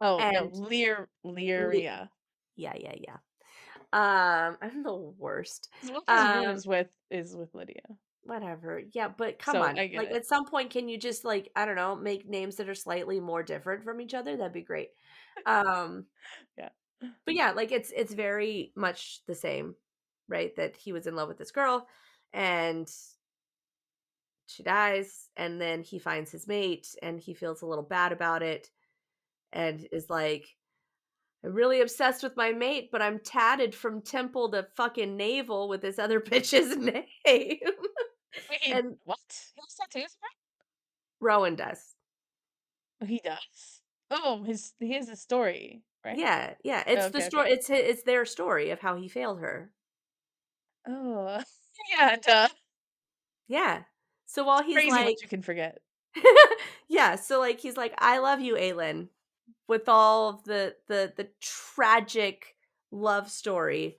oh, no, and Ly Lyria. yeah, yeah, yeah. I'm the worst. 'Cause one of his Um, runes is with Lydia. Whatever. Yeah, but come So, on. I get Like, it. at some point, can you just, like, I don't know, make names that are slightly more different from each other? That'd be great. Um, Yeah. but yeah, like, it's very much the same, right? That he was in love with this girl, and she dies, and then he finds his mate, and he feels a little bad about it, and is like, "I'm really obsessed with my mate, but I'm tatted from temple to fucking navel with this other bitch's name." Wait, And what? He has tattoos of her? Rowan does. Oh, he does. Oh, he has a story, right? Yeah, yeah, it's the Okay, story okay. it's their story of how he failed her. Oh, yeah, duh. Yeah. So while he's Crazy like what you can forget. yeah, so, like, he's like, "I love you, Aelin," with all of the tragic love story,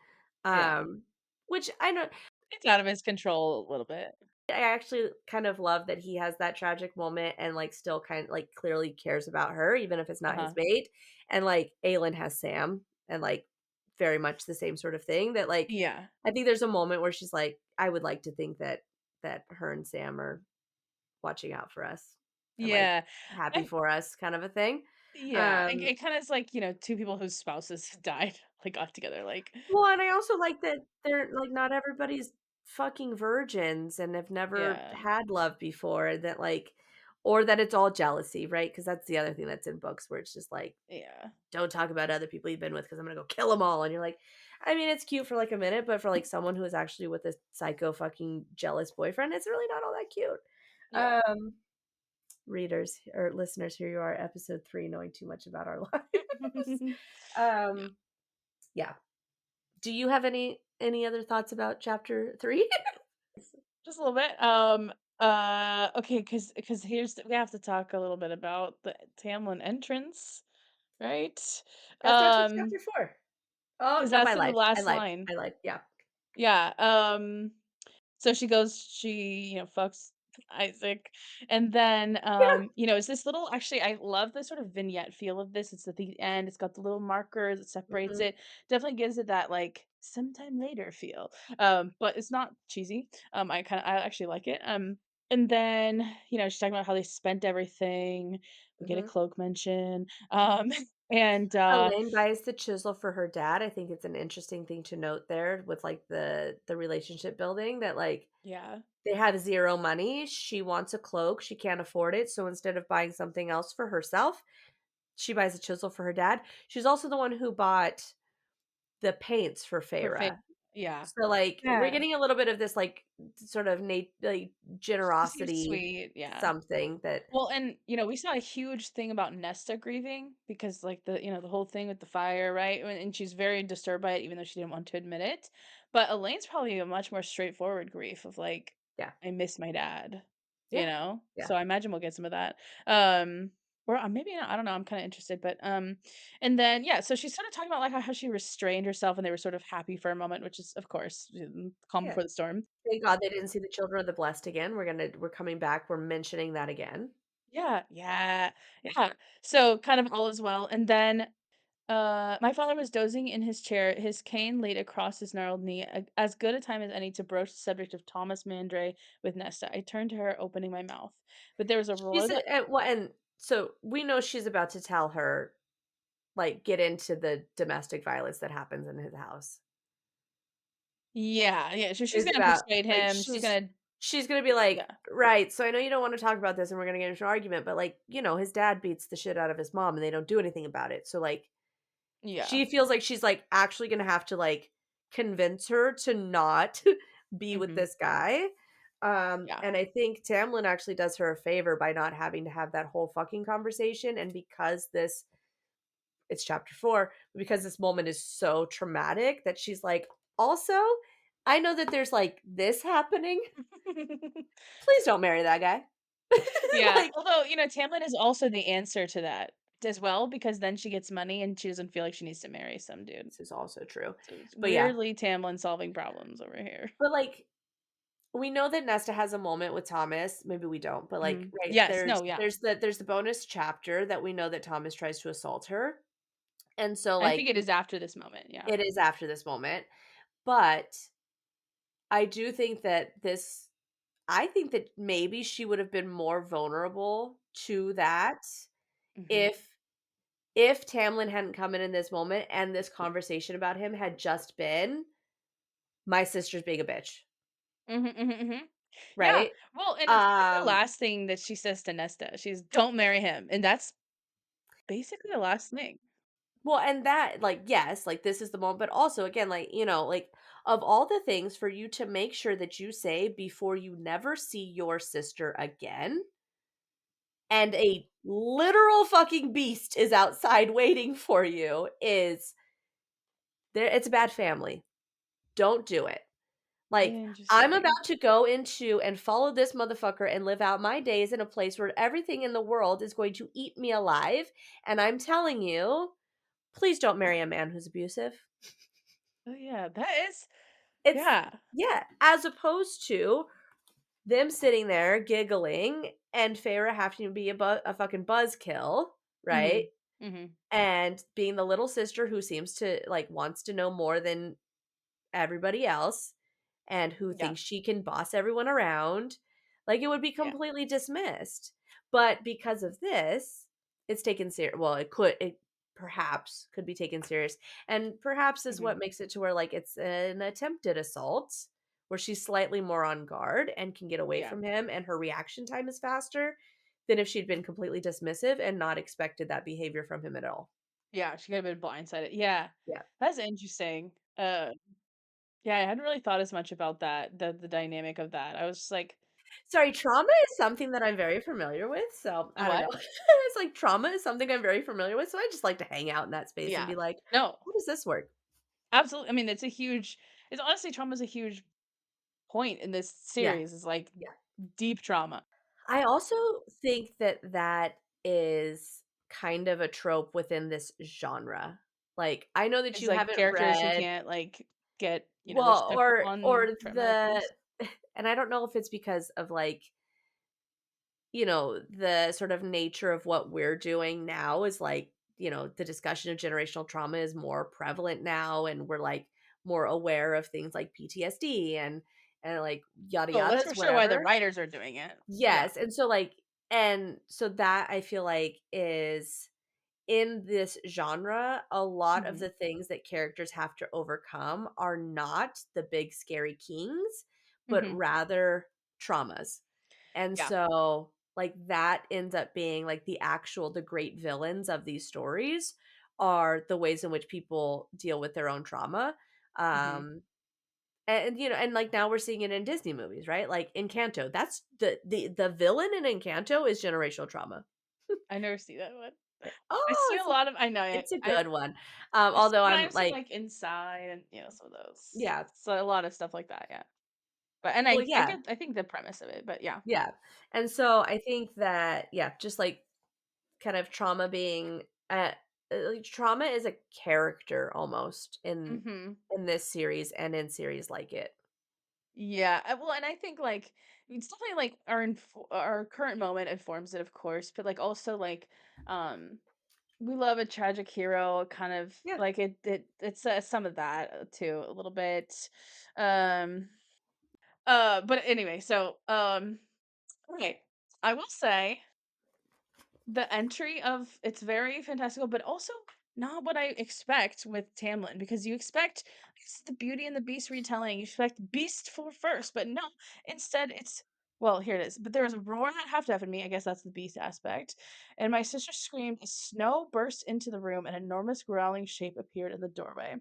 Yeah. um, which I know It's out of his control a little bit. I actually kind of love that he has that tragic moment and, like, still kind like, clearly cares about her even if it's not his Uh-huh. mate, and, like, Aelin has Sam, and, like, very much the same sort of thing that, like, Yeah. I think there's a moment where she's like, "I would like to think that her and Sam are watching out for us and, like, Yeah. happy I for us," kind of a thing. yeah, Um, it kinda is like, 2 people whose spouses died, like, got together, like well, and I also like that they're like, not everybody's fucking virgins and have never Yeah. had love before that, like, or that it's all jealousy, right? Because that's the other thing that's in books where it's just like, Yeah. "Don't talk about other people you've been with because 'cause I'm gonna go kill them all," and you're like, I mean, it's cute for, like, a minute, but for, like, someone who is actually with a psycho fucking jealous boyfriend, it's really not all that cute. Yeah. Um, readers or listeners, here you are, episode 3, knowing too much about our lives. Yeah. Um, yeah. Do you have any other thoughts about chapter 3? Just a little bit. Okay, because we have to talk a little bit about the Tamlin entrance, right? That's actually Um, chapter 4. Oh, because nope, I that's in the lied. I last lied. line. I lied. Yeah. Yeah. So she, fucks Isaac. And then, Yeah. it's this little actually, I love the sort of vignette feel of this. It's at the end, it's got the little markers, it separates Mhm, it. Definitely gives it that like sometime later feel. But it's not cheesy. I actually like it. And then, she's talking about how they spent everything. We get a mhm. cloak mention. And Elaine buys the chisel for her dad. I think it's an interesting thing to note there with, like, the relationship building that, like, yeah, they have 0 money. She wants a cloak. She can't afford it. So instead of buying something else for herself, she buys a chisel for her dad. She's also the one who bought the paints for for Feyre. fake. Yeah. So, like, we're Yeah. getting a little bit of this, like, sort of like, She seems generosity sweet. Yeah. something that Well, and, we saw a huge thing about Nesta grieving because, like, the whole thing with the fire, right? And she's very disturbed by it, even though she didn't want to admit it. But Elaine's probably a much more straightforward grief of, like, yeah, I miss my dad, yeah, yeah. So I imagine we'll get some of that. Um, or maybe not, I don't know. I'm kind of interested, but and then yeah, so she's sort of talking about like how she restrained herself, and they were sort of happy for a moment, which is of course calm Yeah. before the storm. Thank God they didn't see the Children of the Blessed again. We're coming back, we're mentioning that again. Yeah, yeah, yeah. So kind of all is well, and then my father was dozing in his chair, his cane laid across his gnarled knee, as good a time as any to broach the subject of Thomas Mandray with Nesta. I turned to her, opening my mouth, but there was a roll She's of the well, and so we know she's about to tell her, like, get into the domestic violence that happens in his house. yeah, yeah. So she's Is gonna about persuade like, him. She's gonna she's gonna be like, yeah, "Right, so I know you don't wanna talk about this and we're gonna get into an argument, but, like, his dad beats the shit out of his mom and they don't do anything about it." So, like, yeah, she feels like she's, like, actually gonna have to, like, convince her to not be with hmm this guy, yeah, and I think Tamlin actually does her a favor by not having to have that whole fucking conversation, and because this it's chapter 4, because this moment is so traumatic that she's like, "Also, I know that there's, like, this happening. Please don't marry that guy." yeah. Like, Although Tamlin is also the answer to that as well, because then she gets money and she doesn't feel like she needs to marry some dude. this is also true. So it's But yeah, weirdly Tamlin solving problems over here. but, like, we know that Nesta has a moment with Thomas, maybe we don't, but, like, right, Yes. there's No. Yeah. there's the there's the bonus chapter that we know that Thomas tries to assault her, and so, I think like, it is after this moment. Yeah. it is after this moment, but I do think that this I think that maybe she would have been more vulnerable to that hmm if Tamlin hadn't come in this moment and this conversation about him had just been, "My sister's being a bitch," Yeah. right? Well, and it's like the Um, last thing that she says to Nesta. She's don't marry him, and that's basically the last thing. well, and that, like, yes, like, this is the moment, but also, again, like, like, of all the things for you to make sure that you say before you never see your sister again, and a literal fucking beast is outside waiting for you is there it's a bad family. Don't do it. Like, I'm Interesting. about to go into and follow this motherfucker and live out my days in a place where everything in the world is going to eat me alive, and I'm telling you, please don't marry a man who's abusive. Oh yeah, that is It's yeah. yeah, as opposed to them sitting there giggling and Feyre having to be a fucking buzzkill, right? Mhm. Mhm. And being the little sister who seems to, like, wants to know more than everybody else and who Yeah. thinks she can boss everyone around, like, it would be Yeah. completely dismissed. But because of this, it's taken serious. Well, it perhaps could be taken serious, and perhaps is Mhm. what makes it to where, like, it's an attempted assault, where she's slightly more on guard and can get away Yeah. from him, and her reaction time is faster than if she'd been completely dismissive and not expected that behavior from him at all. Yeah, she could have been blindsided. Yeah. Yeah. That's interesting. Yeah, I hadn't really thought as much about that, the dynamic of that. I was just like, Sorry, trauma is something that I'm very familiar with, so "A I don't know. what?" It's like trauma is something I'm very familiar with, so I just like to hang out in that space and Yeah. be like, No, "How does this work?" absolutely. I mean, it's honestly trauma's a huge point in this Yeah, series is like yeah. deep trauma. I also think that that is kind of a trope within this genre. Like, I know that It's you like haven't characters who read can't like get, they're well, stuck or on traumatic the things. and I don't know if it's because of, like, the sort of nature of what we're doing now is like, the discussion of generational trauma is more prevalent now, and we're like more aware of things like PTSD and like yada Oh, that's for yadas, sure why the whatever. writers are doing it. Yeah. Yes. And so that I feel like is in this genre, a lot of Mhm. the things that characters have to overcome are not the big scary kings, but Mhm. rather traumas. And Yeah. so, like, that ends up being like the great villains of these stories are the ways in which people deal with their own trauma. Mhm. Um, and like now we're seeing it in Disney movies, right? Like Encanto, that's the villain in Encanto is generational trauma. I never see that one. I Oh, see a lot of I know it. it's a I good one. I've Although but I'm I've seen, like, like, Inside and, some of those. yeah, So a lot of stuff like that, yeah. But and well, I yeah, get I think the premise of it, but yeah. yeah. And so I think that, yeah, just like kind of trauma being, like trauma is a character almost Mhm. in this series and in series like it. Yeah, well, and I think, like, it's definitely, like, our current moment informs it, of course, but, like, also, like, um, we love a tragic hero, kind of Yeah. like, it's, some of that, too, a little bit. Um, but anyway, so, okay, I will say the entry of it's very fantastical, but also not what I expect with Tamlin, because you expect it's the Beauty and the Beast retelling. You expect Beast for first, but no, instead it's well, here it is. But there was a roar that half deafened me. I guess that's the beast aspect. And my sister screamed. Snow burst into the room. An enormous growling shape appeared in the doorway.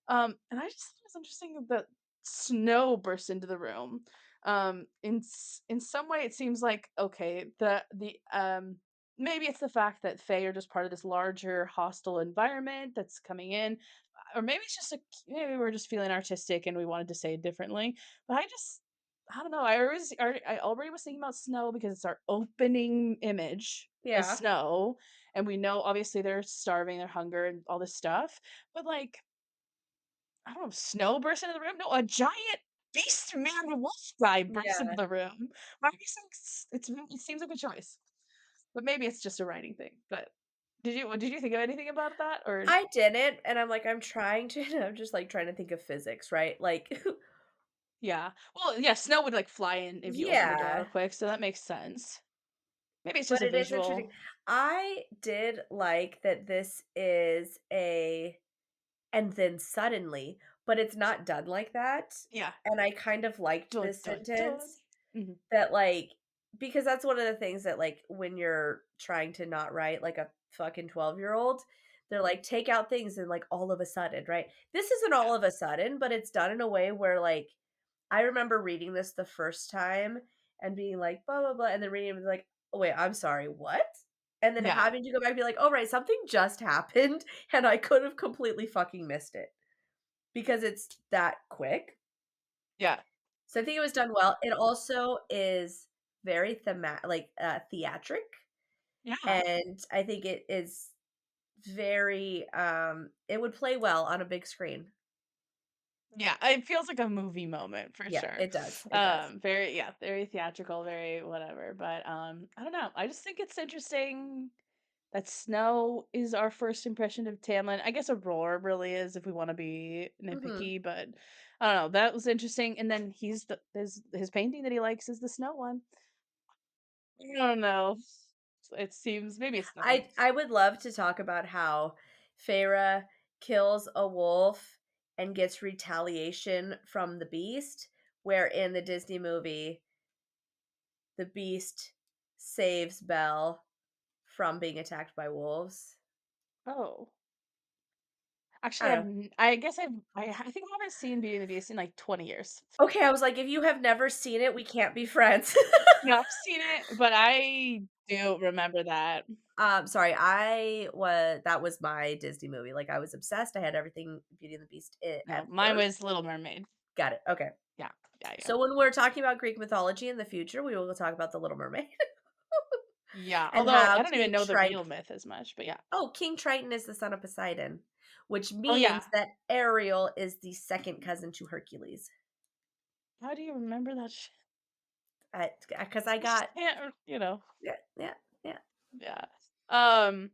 And I just thought it was interesting that snow burst into the room. In some way, it seems like okay, maybe it's the fact that Fae are just part of this larger hostile environment that's coming in, or maybe it's just maybe we're just feeling artistic and we wanted to say it differently. But I don't know. I already was thinking about snow because it's our opening image is Yeah. snow, and we know obviously they're starving, they're hunger, and all this stuff. But like I don't know, snow burst into the room? No, a giant beast man wolf guy bursts into Yeah. the room. I guess it seems like a choice, but maybe it's just a writing thing. But did you think of anything about that or I didn't, and I'm like, I'm trying to I'm just like trying to think of physics, right? Like, yeah? Well, yeah, snow would like fly in if you open the door real yeah, quick, so that makes sense. Maybe it's just but a it is interesting. visual. I did like that this is a and then suddenly, but it's not done like that. Yeah. And I kind of liked Dun this dun dun. sentence Mhm. that, like, because that's one of the things that, like, when you're trying to not write like a fucking 12-year-old, they're like, take out things and like all of a sudden, right? This isn't Yeah. all of a sudden, but it's done in a way where, like, I remember reading this the first time and being like, blah, blah, blah, and then reading it and like, oh, wait, I'm sorry, what? And then Yeah. having to go back and be like, oh, right, something just happened and I could have completely fucking missed it because it's that quick. Yeah. So I think it was done well. It also is very theatric, Yeah. and I think it is very, it would play well on a big screen. Yeah, it feels like a movie moment for Yeah, sure. it does, it does. Very yeah, very theatrical, very whatever. But I don't know. I just think it's interesting that Snow is our first impression of Tamlin. I guess Aurora really is if we want to be Mhm. nitpicky, but I don't know. That was interesting. And then his painting that he likes is the snow one. I don't know. It seems maybe it's nothing. I would love to talk about how Feyre kills a wolf and gets retaliation from the beast, where in the Disney movie, the Beast saves Belle from being attacked by wolves. Oh. Actually, I don't know. I guess I think I haven't seen Beauty and the Beast in, like, 20 years. Okay, I was like, if you have never seen it, we can't be friends. No, I've seen it, but I do remember that. Sorry, that was my Disney movie. Like I was obsessed. I had everything Beauty and the Beast No, at mine first. was Little Mermaid. Got it. Okay. Yeah. Yeah, yeah. So when we're talking about Greek mythology in the future, we will talk about the Little Mermaid Yeah, and although how I don't even know the real myth as much, but yeah. King Triton is the son of Poseidon, which Oh, yeah. means that Ariel is the second cousin to Hercules. How do you remember that Because I I just got can't, yeah, yeah, yeah. yeah. Um,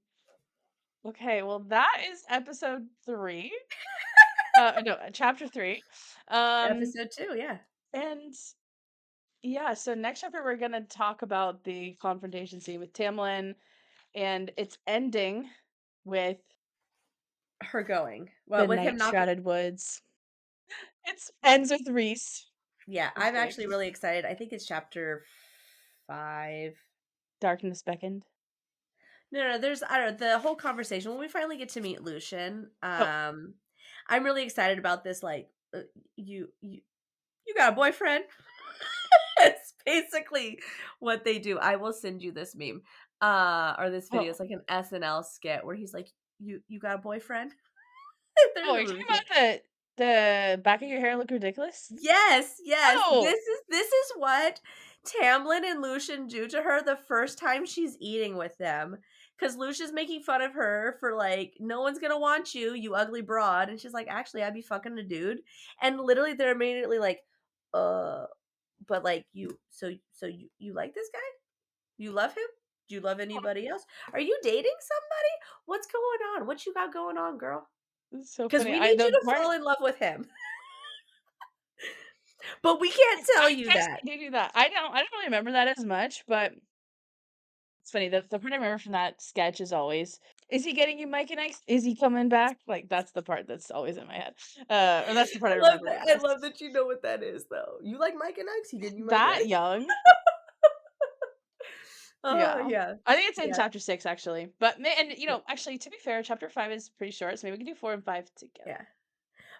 okay, well, that is episode 3. No, chapter 3. Um, Episode 2, yeah. and yeah, so next chapter we're gonna talk about the confrontation scene with Tamlin, and it's ending with Her going. Well, the with him night not shrouded woods. It's ends with Reese. yeah, Just I'm kidding. actually really excited. I think it's chapter 5. Darkness beckoned. No, there's I don't know, the whole conversation when we finally get to meet Lucian, Oh, I'm really excited about this, like, you got a boyfriend? It's basically what they do. I will send you this meme, or this video. oh, It's like an SNL skit where he's like, "You got a boyfriend?" They're oh, in the are you talking movie theater. about the back of your hair look ridiculous? Yes, yes. Oh, This is what Tamlin and Lucian do to her the first time she's eating with them. Because Lucian's making fun of her for like, no one's gonna want you, you ugly broad. And she's like, actually, I'd be fucking a dude. And literally they're immediately like, uh, but like you like this guy? You love him? Do you love anybody else? Are you dating somebody? What's going on? What you got going on, girl? this is so Because funny. we I need you the to part fall in love with him. But we can't tell I you guess that. they do that. I don't really remember that as much, but it's funny. The part I remember from that sketch is always, "Is he getting you Mike and Ike's? Is he coming back?" Like, that's the part that's always in my head. Or that's the part I I love remember that. the I most. love that you know what that is, though. You like Mike and Ike's? He getting you Mike and That Ike's? young? Oh Yeah. yeah, I think it's in yeah, chapter 6 actually. But yeah, actually, to be fair, chapter 5 is pretty short, so maybe we can do 4 and 5 together. yeah.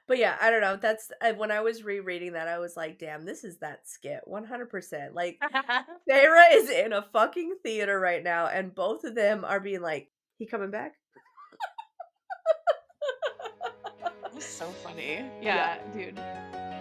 But yeah, I don't know. That's when I was rereading that, I was like, "Damn, this is that skit, 100%." Like Sarah is in a fucking theater right now, and both of them are being like, "He coming back?" That's so funny. Yeah. Yeah, dude.